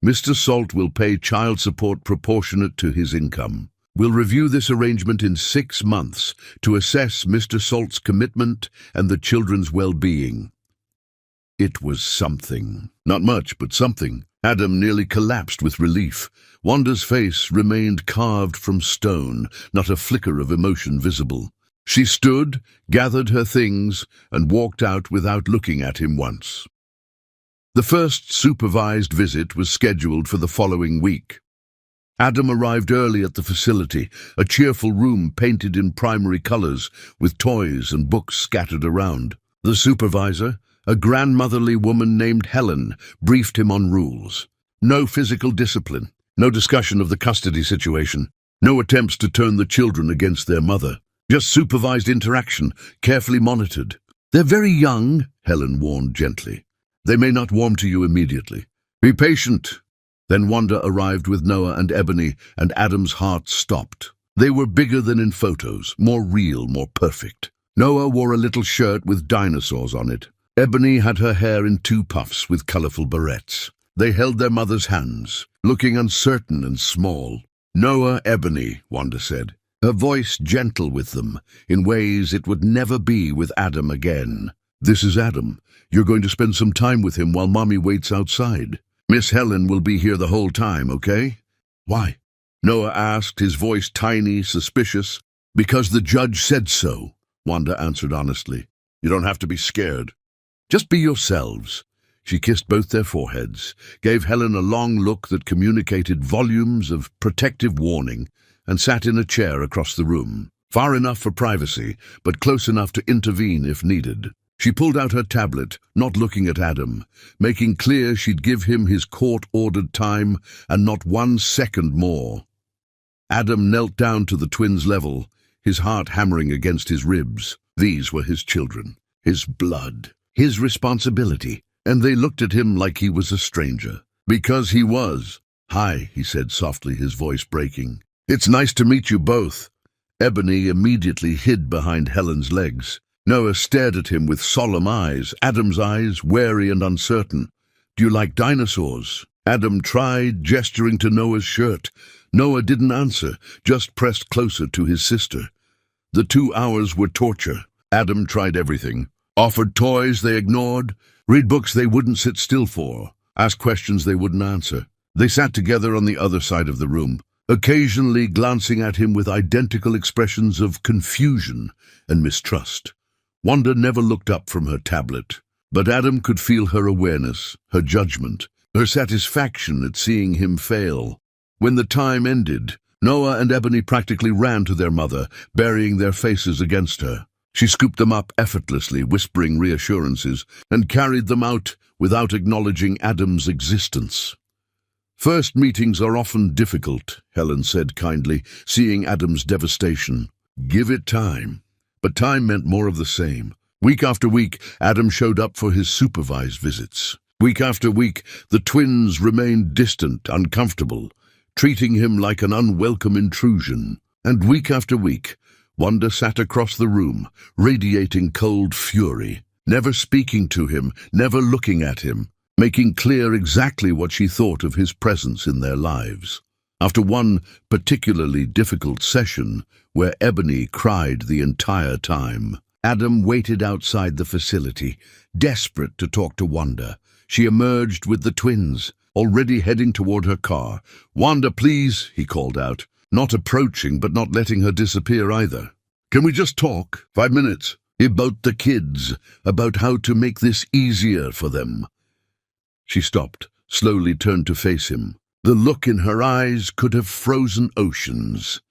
Mr. Salt will pay child support proportionate to his income. We'll review this arrangement in 6 months to assess Mr. Salt's commitment and the children's well-being. It was something. Not much, but something. Adam nearly collapsed with relief. Wanda's face remained carved from stone, not a flicker of emotion visible. She stood, gathered her things, and walked out without looking at him once. The first supervised visit was scheduled for the following week. Adam arrived early at the facility, a cheerful room painted in primary colors, with toys and books scattered around. The supervisor, a grandmotherly woman named Helen, briefed him on rules. No physical discipline, no discussion of the custody situation, no attempts to turn the children against their mother. Just supervised interaction, carefully monitored. "They're very young," Helen warned gently. "They may not warm to you immediately. Be patient." Then Wanda arrived with Noah and Ebony, and Adam's heart stopped. They were bigger than in photos, more real, more perfect. Noah wore a little shirt with dinosaurs on it. Ebony had her hair in 2 puffs with colorful barrettes. They held their mother's hands, looking uncertain and small. "Noah, Ebony," Wanda said, her voice gentle with them, in ways it would never be with Adam again. "This is Adam. You're going to spend some time with him while Mommy waits outside. Miss Helen will be here the whole time, okay?" "Why?" Noah asked, his voice tiny, suspicious. "Because the judge said so," Wanda answered honestly. "You don't have to be scared. Just be yourselves." She kissed both their foreheads, gave Helen a long look that communicated volumes of protective warning, and sat in a chair across the room, far enough for privacy, but close enough to intervene if needed. She pulled out her tablet, not looking at Adam, making clear she'd give him his court-ordered time and not 1 second more. Adam knelt down to the twins' level, his heart hammering against his ribs. These were his children, his blood, his responsibility, and they looked at him like he was a stranger. Because he was. "Hi," he said softly, his voice breaking. "It's nice to meet you both." Ebony immediately hid behind Helen's legs. Noah stared at him with solemn eyes, Adam's eyes wary and uncertain. "Do you like dinosaurs?" Adam tried, gesturing to Noah's shirt. Noah didn't answer, just pressed closer to his sister. The 2 hours were torture. Adam tried everything. Offered toys they ignored, read books they wouldn't sit still for, ask questions they wouldn't answer. They sat together on the other side of the room, occasionally glancing at him with identical expressions of confusion and mistrust. Wanda never looked up from her tablet, but Adam could feel her awareness, her judgment, her satisfaction at seeing him fail. When the time ended, Noah and Ebony practically ran to their mother, burying their faces against her. She scooped them up effortlessly, whispering reassurances, and carried them out without acknowledging Adam's existence. "First meetings are often difficult," Helen said kindly, seeing Adam's devastation. "Give it time." But time meant more of the same. Week after week, Adam showed up for his supervised visits. Week after week, the twins remained distant, uncomfortable, treating him like an unwelcome intrusion. And week after week, Wanda sat across the room, radiating cold fury, never speaking to him, never looking at him, making clear exactly what she thought of his presence in their lives. After one particularly difficult session, where Ebony cried the entire time, Adam waited outside the facility, desperate to talk to Wanda. She emerged with the twins, already heading toward her car. "Wanda, please," he called out, not approaching but not letting her disappear either. "Can we just talk? 5 minutes. About the kids, about how to make this easier for them." She stopped, slowly turned to face him. The look in her eyes could have frozen oceans.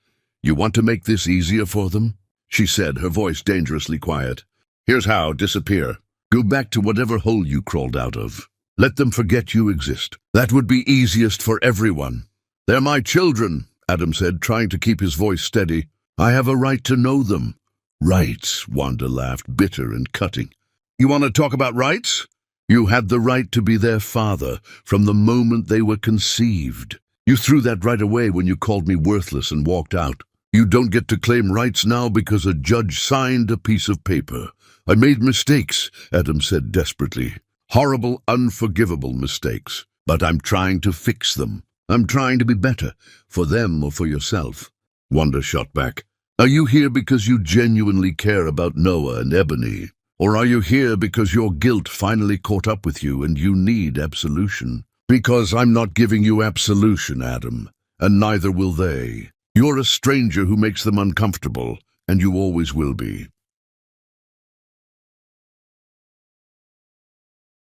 "You want to make this easier for them?" she said, her voice dangerously quiet. "Here's how. Disappear. Go back to whatever hole you crawled out of. Let them forget you exist. That would be easiest for everyone." "They're my children," Adam said, trying to keep his voice steady. "I have a right to know them." "Rights," Wanda laughed, bitter and cutting. "You want to talk about rights?" You had the right to be their father from the moment they were conceived. You threw that right away when you called me worthless and walked out. You don't get to claim rights now because a judge signed a piece of paper. I made mistakes, Adam said desperately. Horrible, unforgivable mistakes. But I'm trying to fix them. I'm trying to be better, for them or for yourself. Wanda shot back. Are you here because you genuinely care about Noah and Ebony? Or are you here because your guilt finally caught up with you and you need absolution? Because I'm not giving you absolution, Adam, and neither will they. You're a stranger who makes them uncomfortable, and you always will be.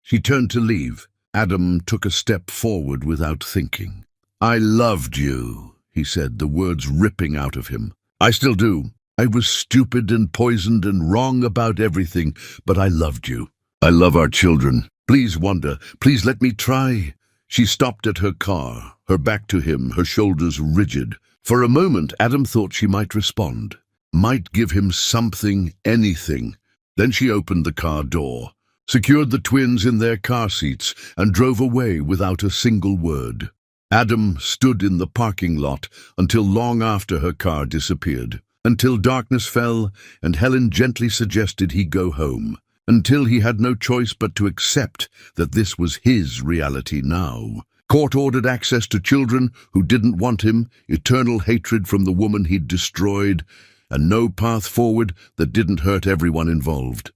She turned to leave. Adam took a step forward without thinking. I loved you, he said, the words ripping out of him. I still do. I was stupid and poisoned and wrong about everything, but I loved you. I love our children. Please, Wanda, please let me try. She stopped at her car, her back to him, her shoulders rigid. For a moment, Adam thought she might respond, might give him something, anything. Then she opened the car door, secured the twins in their car seats, and drove away without a single word. Adam stood in the parking lot until long after her car disappeared, until darkness fell and Helen gently suggested he go home, until he had no choice but to accept that this was his reality now. Court-ordered access to children who didn't want him, eternal hatred from the woman he'd destroyed, and no path forward that didn't hurt everyone involved.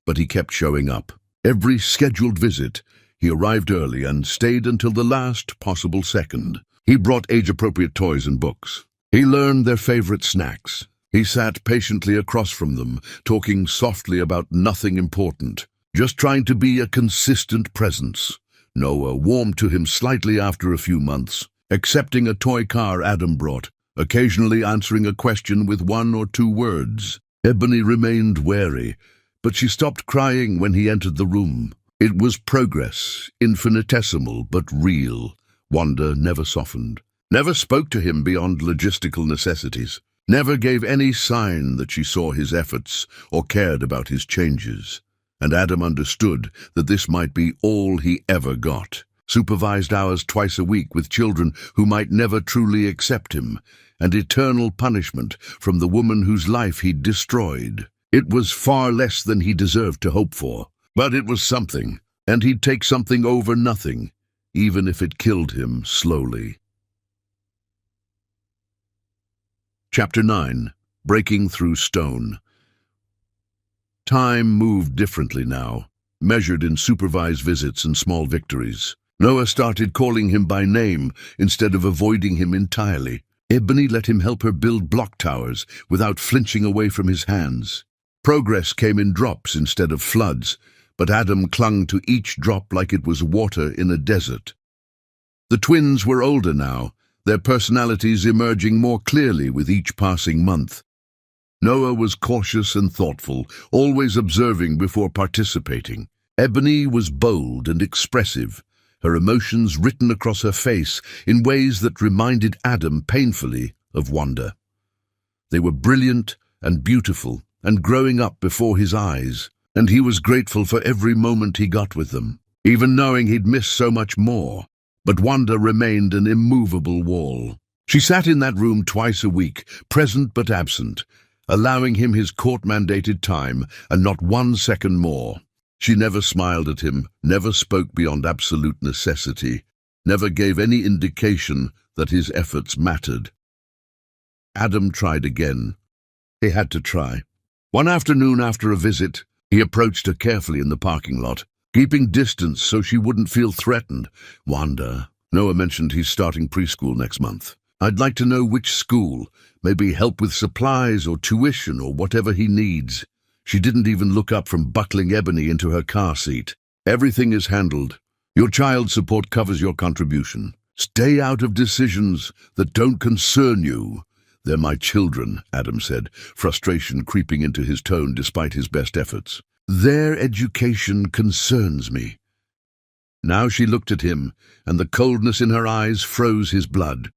But he kept showing up. Every scheduled visit, he arrived early and stayed until the last possible second. He brought age-appropriate toys and books. He learned their favorite snacks. He sat patiently across from them, talking softly about nothing important, just trying to be a consistent presence. Noah warmed to him slightly after a few months, accepting a toy car Adam brought, occasionally answering a question with 1 or 2 words. Ebony remained wary, but she stopped crying when he entered the room. It was progress, infinitesimal but real. Wanda never softened, never spoke to him beyond logistical necessities, never gave any sign that she saw his efforts or cared about his changes. And Adam understood that this might be all he ever got. Supervised hours twice a week with children who might never truly accept him, and eternal punishment from the woman whose life he'd destroyed. It was far less than he deserved to hope for, but it was something, and he'd take something over nothing, even if it killed him slowly. Chapter 9. Breaking Through Stone. Time moved differently now, measured in supervised visits and small victories. Noah started calling him by name instead of avoiding him entirely. Ebony let him help her build block towers without flinching away from his hands. Progress came in drops instead of floods, but Adam clung to each drop like it was water in a desert. The twins were older now, their personalities emerging more clearly with each passing month. Noah was cautious and thoughtful, always observing before participating. Ebony was bold and expressive, her emotions written across her face in ways that reminded Adam painfully of Wanda. They were brilliant and beautiful and growing up before his eyes, and he was grateful for every moment he got with them, even knowing he'd miss so much more. But Wanda remained an immovable wall. She sat in that room twice a week, present but absent, allowing him his court-mandated time and not 1 second more. She never smiled at him, never spoke beyond absolute necessity, never gave any indication that his efforts mattered. Adam tried again. He had to try. One afternoon after a visit, he approached her carefully in the parking lot, keeping distance so she wouldn't feel threatened. Wanda, Noah mentioned he's starting preschool next month. I'd like to know which school, maybe help with supplies or tuition or whatever he needs. She didn't even look up from buckling Ebony into her car seat. Everything is handled. Your child support covers your contribution. Stay out of decisions that don't concern you. They're my children, Adam said, frustration creeping into his tone despite his best efforts. Their education concerns me. Now she looked at him, and the coldness in her eyes froze his blood.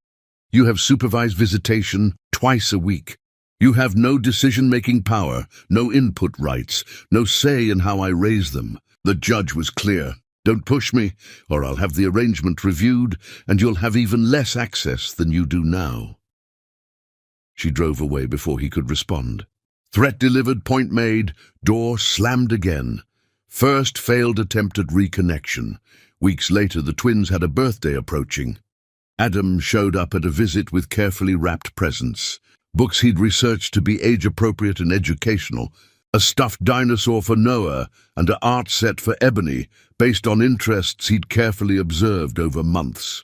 You have supervised visitation twice a week. You have no decision-making power, no input rights, no say in how I raise them. The judge was clear. Don't push me, or I'll have the arrangement reviewed, and you'll have even less access than you do now. She drove away before he could respond. Threat delivered, point made, door slammed again. First failed attempt at reconnection. Weeks later, the twins had a birthday approaching. Adam showed up at a visit with carefully wrapped presents. Books he'd researched to be age-appropriate and educational, a stuffed dinosaur for Noah, and an art set for Ebony, based on interests he'd carefully observed over months.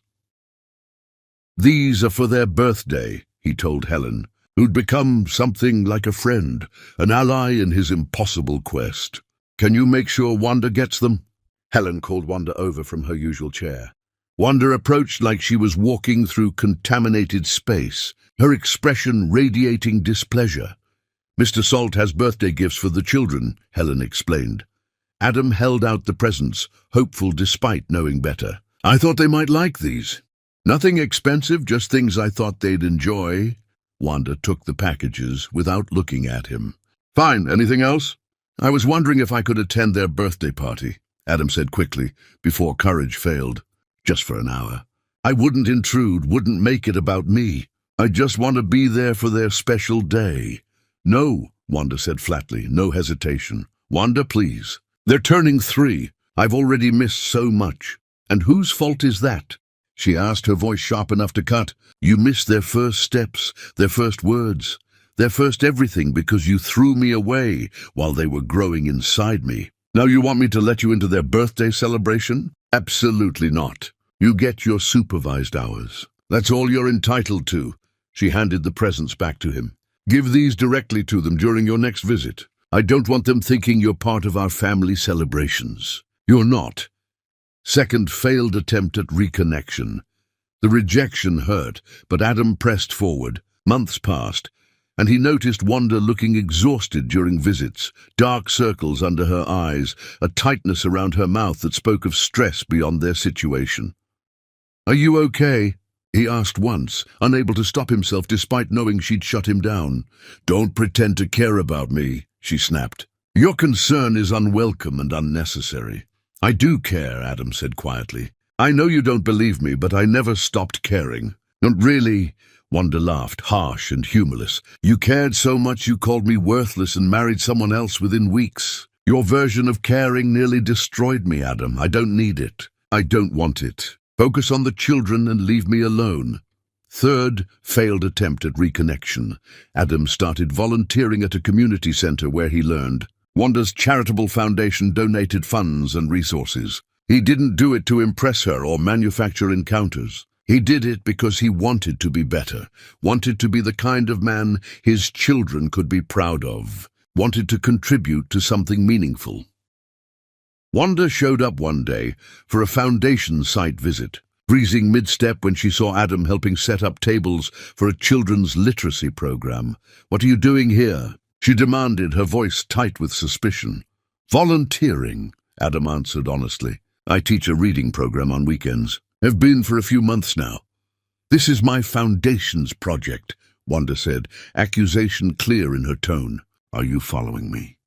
These are for their birthday, he told Helen, who'd become something like a friend, an ally in his impossible quest. Can you make sure Wanda gets them? Helen called Wanda over from her usual chair. Wanda approached like she was walking through contaminated space, her expression radiating displeasure. Mr. Salt has birthday gifts for the children, Helen explained. Adam held out the presents, hopeful despite knowing better. I thought they might like these. Nothing expensive, just things I thought they'd enjoy. Wanda took the packages without looking at him. Fine, anything else? I was wondering if I could attend their birthday party, Adam said quickly, before courage failed. Just for an hour. I wouldn't intrude, wouldn't make it about me. I just want to be there for their special day. No, Wanda said flatly, no hesitation. Wanda, please. They're turning 3. I've already missed so much. And whose fault is that? She asked, her voice sharp enough to cut. You missed their first steps, their first words, their first everything because you threw me away while they were growing inside me. Now you want me to let you into their birthday celebration? Absolutely not. You get your supervised hours. That's all you're entitled to. She handed the presents back to him. Give these directly to them during your next visit. I don't want them thinking you're part of our family celebrations. You're not. Second failed attempt at reconnection. The rejection hurt, but Adam pressed forward. Months passed, and he noticed Wanda looking exhausted during visits, dark circles under her eyes, a tightness around her mouth that spoke of stress beyond their situation. Are you okay? He asked once, unable to stop himself despite knowing she'd shut him down. Don't pretend to care about me, she snapped. Your concern is unwelcome and unnecessary. I do care, Adam said quietly. I know you don't believe me, but I never stopped caring. Not really, Wanda laughed, harsh and humorless. You cared so much you called me worthless and married someone else within weeks. Your version of caring nearly destroyed me, Adam. I don't need it. I don't want it. Focus on the children and leave me alone. Third, failed attempt at reconnection. Adam started volunteering at a community center where he learned. Wanda's charitable foundation donated funds and resources. He didn't do it to impress her or manufacture encounters. He did it because he wanted to be better, wanted to be the kind of man his children could be proud of, wanted to contribute to something meaningful. Wanda showed up one day for a foundation site visit, freezing mid-step when she saw Adam helping set up tables for a children's literacy program. What are you doing here? She demanded, her voice tight with suspicion. Volunteering, Adam answered honestly. I teach a reading program on weekends. Have been for a few months now. This is my foundation's project, Wanda said, accusation clear in her tone. Are you following me?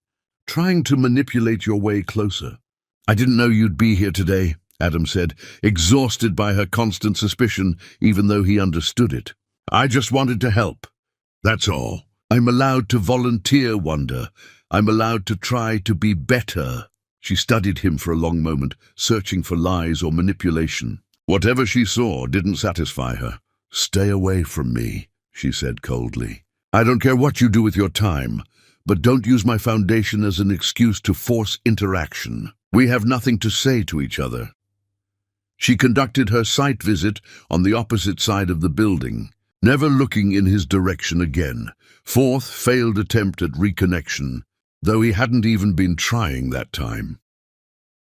Trying to manipulate your way closer. I didn't know you'd be here today, Adam said, exhausted by her constant suspicion, even though he understood it. I just wanted to help. That's all. I'm allowed to volunteer, Wanda. I'm allowed to try to be better. She studied him for a long moment, searching for lies or manipulation. Whatever she saw didn't satisfy her. Stay away from me, she said coldly. I don't care what you do with your time, but don't use my foundation as an excuse to force interaction. We have nothing to say to each other. She conducted her site visit on the opposite side of the building, never looking in his direction again. Fourth failed attempt at reconnection, though he hadn't even been trying that time.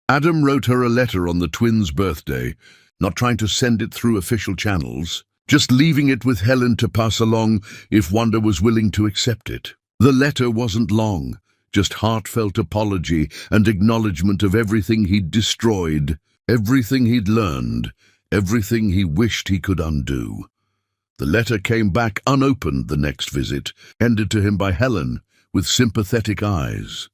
Adam wrote her a letter on the twins' birthday, not trying to send it through official channels, just leaving it with Helen to pass along if Wanda was willing to accept it. The letter wasn't long, just heartfelt apology and acknowledgement of everything he'd destroyed, everything he'd learned, everything he wished he could undo. The letter came back unopened the next visit, handed to him by Helen with sympathetic eyes.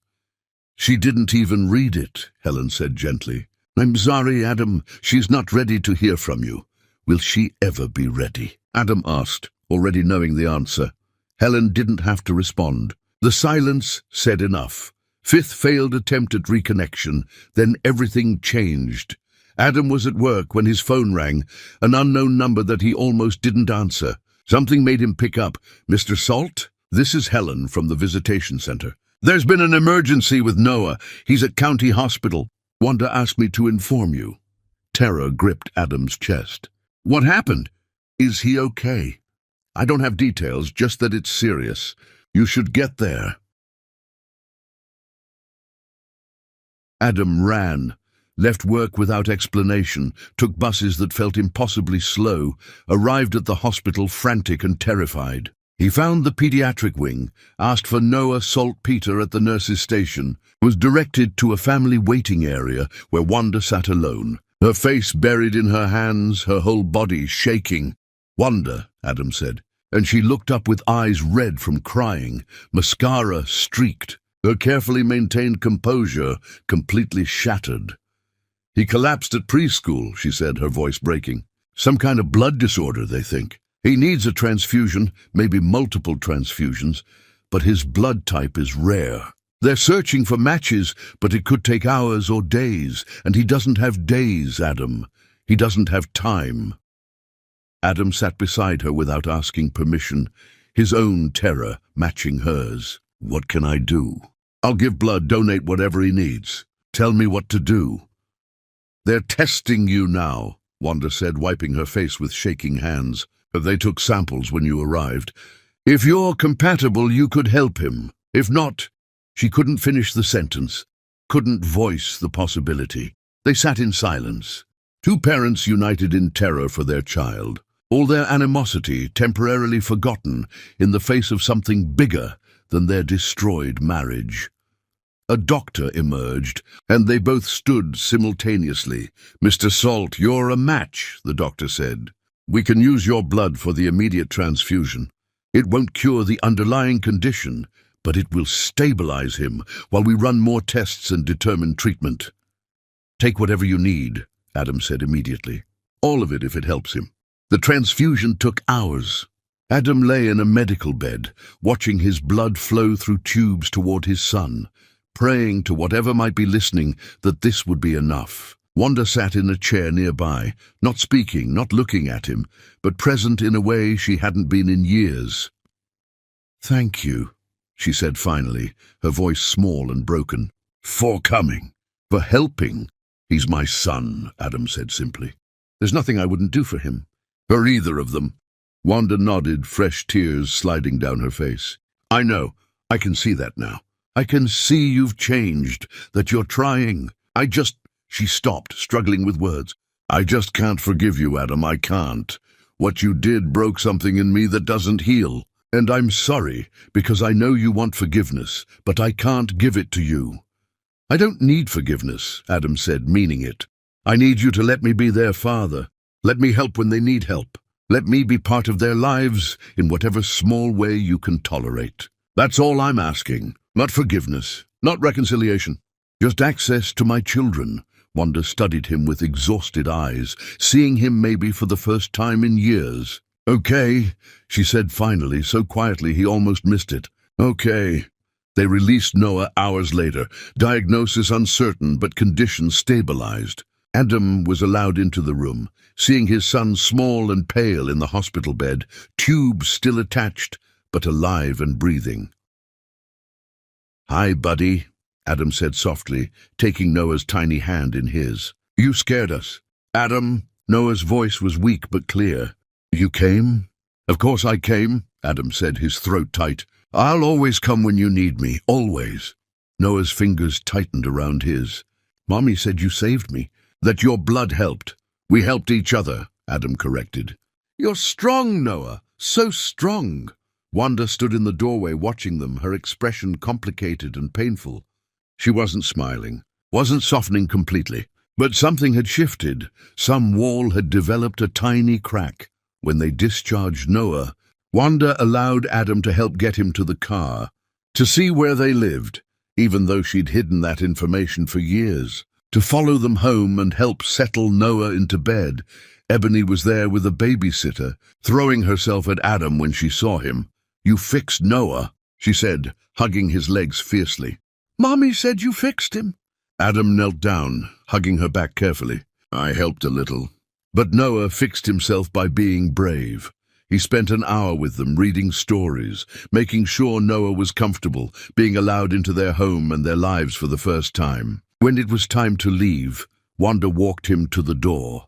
She didn't even read it, Helen said gently. I'm sorry, Adam. She's not ready to hear from you. Will she ever be ready? Adam asked, already knowing the answer. Helen didn't have to respond. The silence said enough. Fifth failed attempt at reconnection, then everything changed. Adam was at work when his phone rang, an unknown number that he almost didn't answer. Something made him pick up. Mr. Salt? This is Helen from the visitation center. There's been an emergency with Noah. He's at County Hospital. Wanda asked me to inform you. Terror gripped Adam's chest. What happened? Is he okay? I don't have details, just that it's serious. You should get there. Adam ran, left work without explanation, took buses that felt impossibly slow, arrived at the hospital frantic and terrified. He found the pediatric wing, asked for Noah Saltpeter at the nurse's station, was directed to a family waiting area where Wanda sat alone, her face buried in her hands, her whole body shaking. Wanda, Adam said, and she looked up with eyes red from crying, mascara streaked, her carefully maintained composure completely shattered. He collapsed at preschool, she said, her voice breaking. Some kind of blood disorder, they think. He needs a transfusion, maybe multiple transfusions, but his blood type is rare. They're searching for matches, but it could take hours or days, and he doesn't have days, Adam. He doesn't have time. Adam sat beside her without asking permission, his own terror matching hers. What can I do? I'll give blood, donate whatever he needs. Tell me what to do. They're testing you now, Wanda said, wiping her face with shaking hands. They took samples when you arrived. If you're compatible, you could help him. If not, she couldn't finish the sentence, couldn't voice the possibility. They sat in silence. Two parents united in terror for their child, all their animosity temporarily forgotten in the face of something bigger than their destroyed marriage. A doctor emerged, and they both stood simultaneously. Mr. Salt, you're a match, the doctor said. We can use your blood for the immediate transfusion. It won't cure the underlying condition, but it will stabilize him while we run more tests and determine treatment. Take whatever you need, Adam said immediately. All of it if it helps him. The transfusion took hours. Adam lay in a medical bed, watching his blood flow through tubes toward his son, praying to whatever might be listening that this would be enough. Wanda sat in a chair nearby, not speaking, not looking at him, but present in a way she hadn't been in years. Thank you, she said finally, her voice small and broken. For coming, for helping. He's my son, Adam said simply. There's nothing I wouldn't do for him. For either of them. Wanda nodded, fresh tears sliding down her face. I know, I can see that now. I can see you've changed, that you're trying. She stopped, struggling with words. I just can't forgive you, Adam, I can't. What you did broke something in me that doesn't heal. And I'm sorry, because I know you want forgiveness, but I can't give it to you. I don't need forgiveness, Adam said, meaning it. I need you to let me be their father. Let me help when they need help. Let me be part of their lives in whatever small way you can tolerate. That's all I'm asking. Not forgiveness, not reconciliation. Just access to my children. Wanda studied him with exhausted eyes, seeing him maybe for the first time in years. Okay, she said finally, so quietly he almost missed it. Okay. They released Noah hours later, diagnosis uncertain but condition stabilized. Adam was allowed into the room, seeing his son small and pale in the hospital bed, tubes still attached, but alive and breathing. Hi, buddy, Adam said softly, taking Noah's tiny hand in his. You scared us. Adam, Noah's voice was weak but clear. You came? Of course I came, Adam said, his throat tight. I'll always come when you need me, always. Noah's fingers tightened around his. Mommy said you saved me, that your blood helped. We helped each other, Adam corrected. You're strong, Noah, so strong. Wanda stood in the doorway watching them, her expression complicated and painful. She wasn't smiling, wasn't softening completely, but something had shifted. Some wall had developed a tiny crack. When they discharged Noah, Wanda allowed Adam to help get him to the car, to see where they lived. even though she'd hidden that information for years. To follow them home and help settle Noah into bed, Ebony was there with a babysitter, throwing herself at Adam when she saw him. "You fixed Noah," she said, hugging his legs fiercely. "Mommy said you fixed him." Adam knelt down, hugging her back carefully. "I helped a little." But Noah fixed himself by being brave. He spent an hour with them, reading stories, making sure Noah was comfortable, being allowed into their home and their lives for the first time. When it was time to leave, Wanda walked him to the door.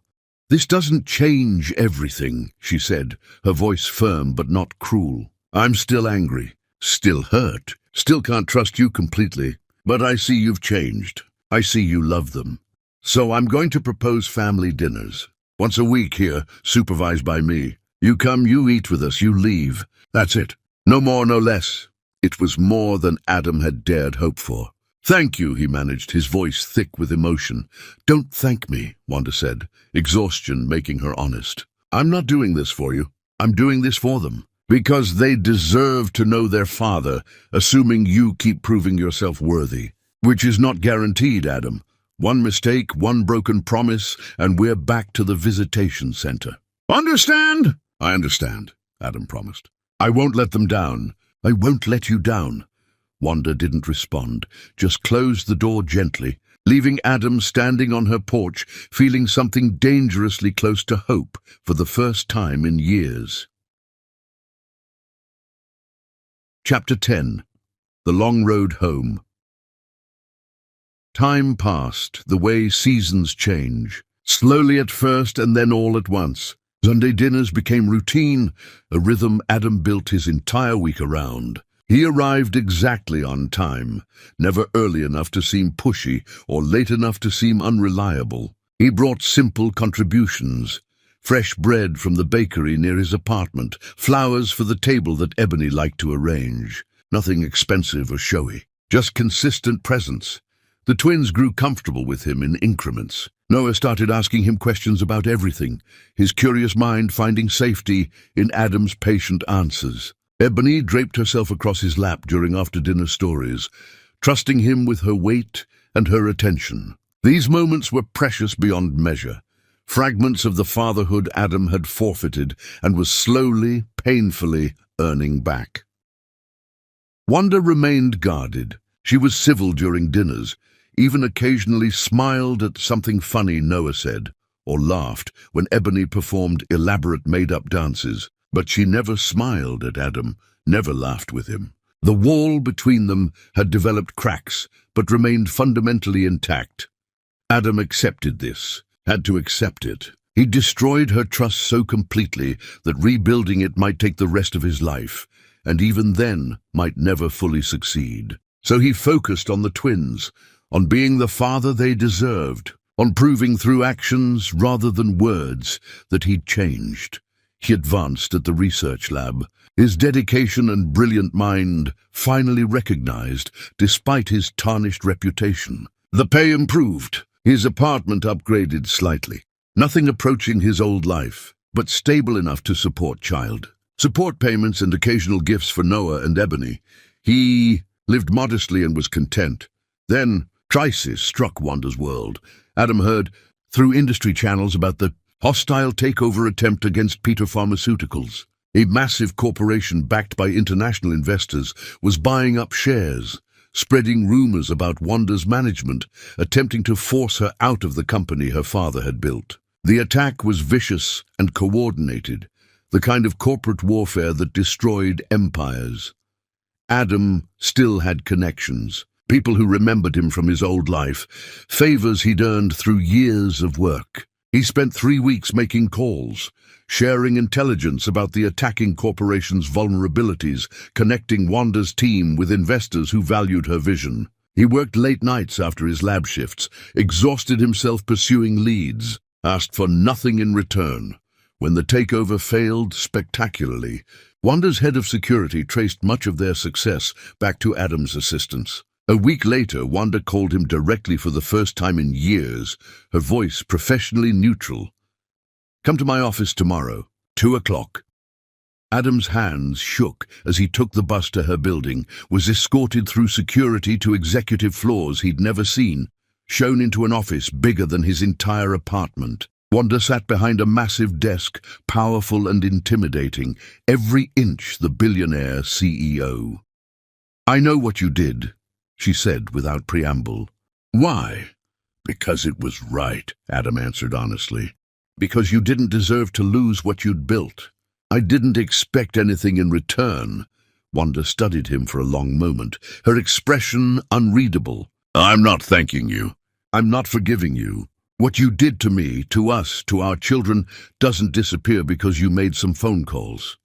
"This doesn't change everything," she said, her voice firm but not cruel. "I'm still angry, still hurt, still can't trust you completely, but I see you've changed. I see you love them. So I'm going to propose family dinners. Once a week here, supervised by me. You come, you eat with us, you leave. That's it. No more, no less." It was more than Adam had dared hope for. "Thank you," he managed, his voice thick with emotion. "Don't thank me," Wanda said, exhaustion making her honest. "I'm not doing this for you. I'm doing this for them. Because they deserve to know their father, assuming you keep proving yourself worthy. Which is not guaranteed, Adam. One mistake, one broken promise, and we're back to the visitation center." "Understand?" "I understand," Adam promised. "I won't let them down. I won't let you down." Wanda didn't respond, just closed the door gently, leaving Adam standing on her porch, feeling something dangerously close to hope for the first time in years. Chapter 10. The Long Road Home. Time passed, the way seasons change, slowly at first and then all at once. Sunday dinners became routine, a rhythm Adam built his entire week around. He arrived exactly on time, never early enough to seem pushy or late enough to seem unreliable. He brought simple contributions: fresh bread from the bakery near his apartment, flowers for the table that Ebony liked to arrange. Nothing expensive or showy, just consistent presence. The twins grew comfortable with him in increments. Noah started asking him questions about everything, his curious mind finding safety in Adam's patient answers. Ebony draped herself across his lap during after-dinner stories, trusting him with her weight and her attention. These moments were precious beyond measure, fragments of the fatherhood Adam had forfeited and was slowly, painfully earning back. Wanda remained guarded. She was civil during dinners, even occasionally smiled at something funny Noah said, or laughed when Ebony performed elaborate made-up dances. But she never smiled at Adam, never laughed with him. The wall between them had developed cracks, but remained fundamentally intact. Adam accepted this, had to accept it. He destroyed her trust so completely that rebuilding it might take the rest of his life, and even then might never fully succeed. So he focused on the twins, on being the father they deserved, on proving through actions rather than words that he'd changed. He advanced at the research lab, his dedication and brilliant mind finally recognized despite his tarnished reputation. The pay improved, his apartment upgraded slightly. Nothing approaching his old life, but stable enough to support child. Support payments and occasional gifts for Noah and Ebony. He lived modestly and was content. Then, crisis struck Wanda's world. Adam heard, through industry channels, about the hostile takeover attempt against Peter Pharmaceuticals. A massive corporation backed by international investors was buying up shares, spreading rumors about Wanda's management, attempting to force her out of the company her father had built. The attack was vicious and coordinated, the kind of corporate warfare that destroyed empires. Adam still had connections, people who remembered him from his old life, favors he'd earned through years of work. He spent 3 weeks making calls, sharing intelligence about the attacking corporation's vulnerabilities, connecting Wanda's team with investors who valued her vision. He worked late nights after his lab shifts, exhausted himself pursuing leads, asked for nothing in return. When the takeover failed spectacularly, Wanda's head of security traced much of their success back to Adam's assistance. A week later, Wanda called him directly for the first time in years, her voice professionally neutral. "Come to my office tomorrow, 2 o'clock. Adam's hands shook as he took the bus to her building, was escorted through security to executive floors he'd never seen, shown into an office bigger than his entire apartment. Wanda sat behind a massive desk, powerful and intimidating, every inch the billionaire CEO. "I know what you did," she said without preamble. "Why?" "Because it was right," Adam answered honestly. "Because you didn't deserve to lose what you'd built. I didn't expect anything in return." Wanda studied him for a long moment, her expression unreadable. "I'm not thanking you. I'm not forgiving you. What you did to me, to us, to our children, doesn't disappear because you made some phone calls."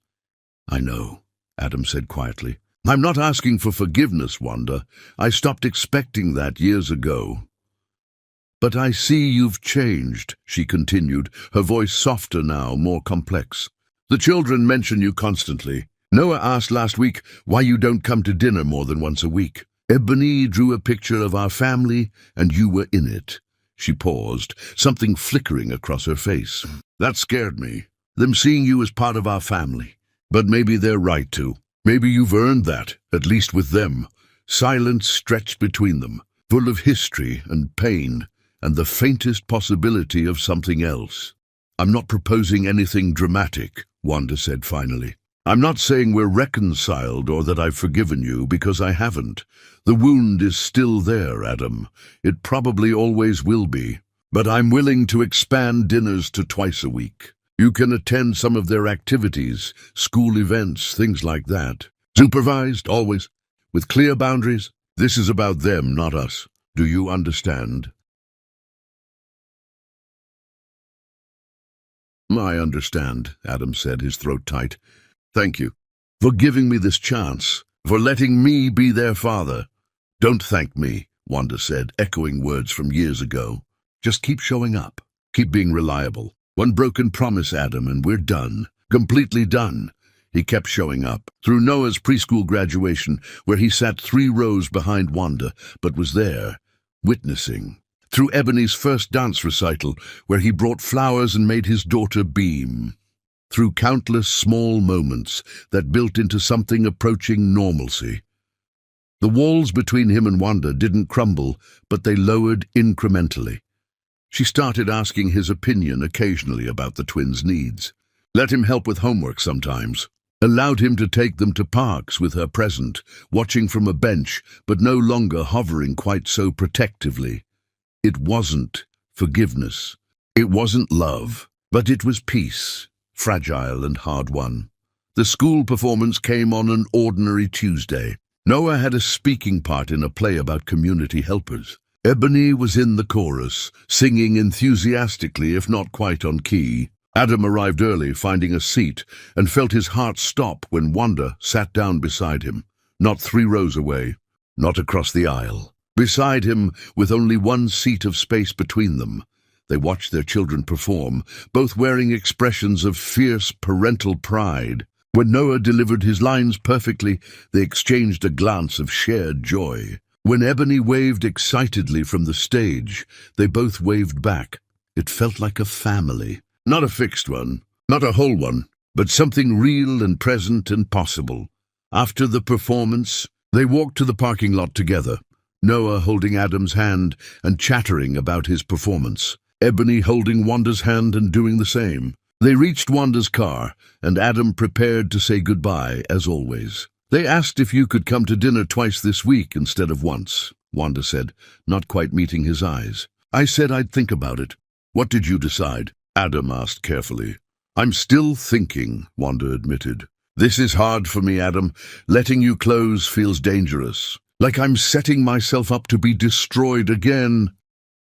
"I know," Adam said quietly. "I'm not asking for forgiveness, Wanda. I stopped expecting that years ago." "But I see you've changed," she continued, her voice softer now, more complex. "The children mention you constantly. Noah asked last week why you don't come to dinner more than once a week. Ebony drew a picture of our family, and you were in it." She paused, something flickering across her face. "That scared me, them seeing you as part of our family. But maybe they're right to. Maybe you've earned that, at least with them." Silence stretched between them, full of history and pain, and the faintest possibility of something else. "I'm not proposing anything dramatic," Wanda said finally. "I'm not saying we're reconciled or that I've forgiven you, because I haven't. The wound is still there, Adam. It probably always will be. But I'm willing to expand dinners to twice a week. You can attend some of their activities, school events, things like that. Supervised, always, with clear boundaries. This is about them, not us. Do you understand?" "I understand," Adam said, his throat tight. "Thank you for giving me this chance, for letting me be their father." "Don't thank me," Wanda said, echoing words from years ago. "Just keep showing up. Keep being reliable. One broken promise, Adam, and we're done. Completely done." He kept showing up. Through Noah's preschool graduation, where he sat 3 rows behind Wanda, but was there, witnessing. Through Ebony's first dance recital, where he brought flowers and made his daughter beam. Through countless small moments that built into something approaching normalcy. The walls between him and Wanda didn't crumble, but they lowered incrementally. She started asking his opinion occasionally about the twins' needs. Let him help with homework sometimes. Allowed him to take them to parks with her present, watching from a bench, but no longer hovering quite so protectively. It wasn't forgiveness. It wasn't love, but it was peace, fragile and hard-won. The school performance came on an ordinary Tuesday. Noah had a speaking part in a play about community helpers. Ebony was in the chorus, singing enthusiastically if not quite on key. Adam arrived early, finding a seat, and felt his heart stop when Wanda sat down beside him, not 3 rows away, not across the aisle. Beside him, with only 1 seat of space between them. They watched their children perform, both wearing expressions of fierce parental pride. When Noah delivered his lines perfectly, they exchanged a glance of shared joy. When Ebony waved excitedly from the stage, they both waved back. It felt like a family. Not a fixed one, not a whole one, but something real and present and possible. After the performance, they walked to the parking lot together, Noah holding Adam's hand and chattering about his performance, Ebony holding Wanda's hand and doing the same. They reached Wanda's car, and Adam prepared to say goodbye, as always. "They asked if you could come to dinner twice this week instead of once," Wanda said, not quite meeting his eyes. "I said I'd think about it." "What did you decide?" Adam asked carefully. "I'm still thinking," Wanda admitted. "This is hard for me, Adam. Letting you close feels dangerous. Like I'm setting myself up to be destroyed again."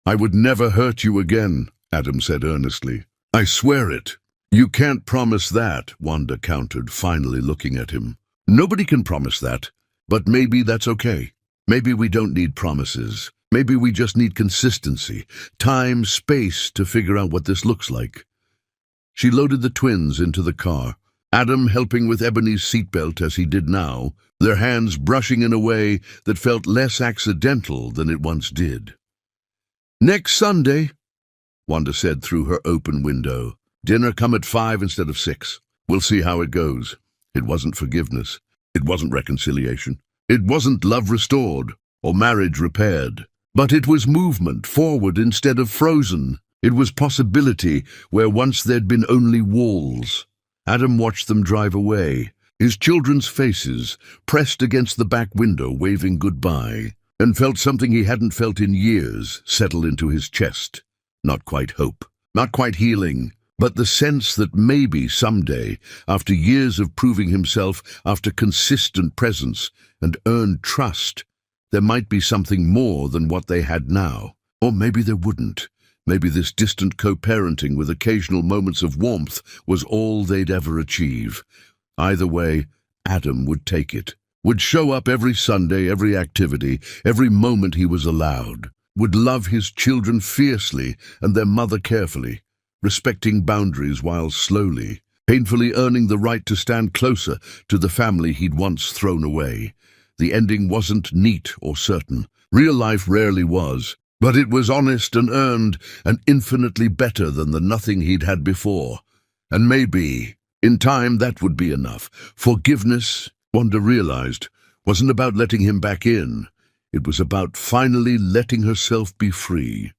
"I would never hurt you again," Adam said earnestly. "I swear it." "You can't promise that," Wanda countered, finally looking at him. "Nobody can promise that, but maybe that's okay. Maybe we don't need promises. Maybe we just need consistency, time, space to figure out what this looks like." She loaded the twins into the car, Adam helping with Ebony's seatbelt as he did now, their hands brushing in a way that felt less accidental than it once did. "Next Sunday," Wanda said through her open window. "Dinner come at 5 instead of 6. We'll see how it goes." It wasn't forgiveness. It wasn't reconciliation. It wasn't love restored or marriage repaired. But it was movement forward instead of frozen. It was possibility where once there'd been only walls. Adam watched them drive away, his children's faces pressed against the back window waving goodbye, and felt something he hadn't felt in years settle into his chest. Not quite hope, not quite healing, but the sense that maybe someday, after years of proving himself, after consistent presence and earned trust, there might be something more than what they had now. Or maybe there wouldn't. Maybe this distant co-parenting with occasional moments of warmth was all they'd ever achieve. Either way, Adam would take it. Would show up every Sunday, every activity, every moment he was allowed. Would love his children fiercely and their mother carefully, respecting boundaries while slowly, painfully earning the right to stand closer to the family he'd once thrown away. The ending wasn't neat or certain. Real life rarely was. But it was honest and earned and infinitely better than the nothing he'd had before. And maybe, in time, that would be enough. Forgiveness, Wanda realized, wasn't about letting him back in. It was about finally letting herself be free.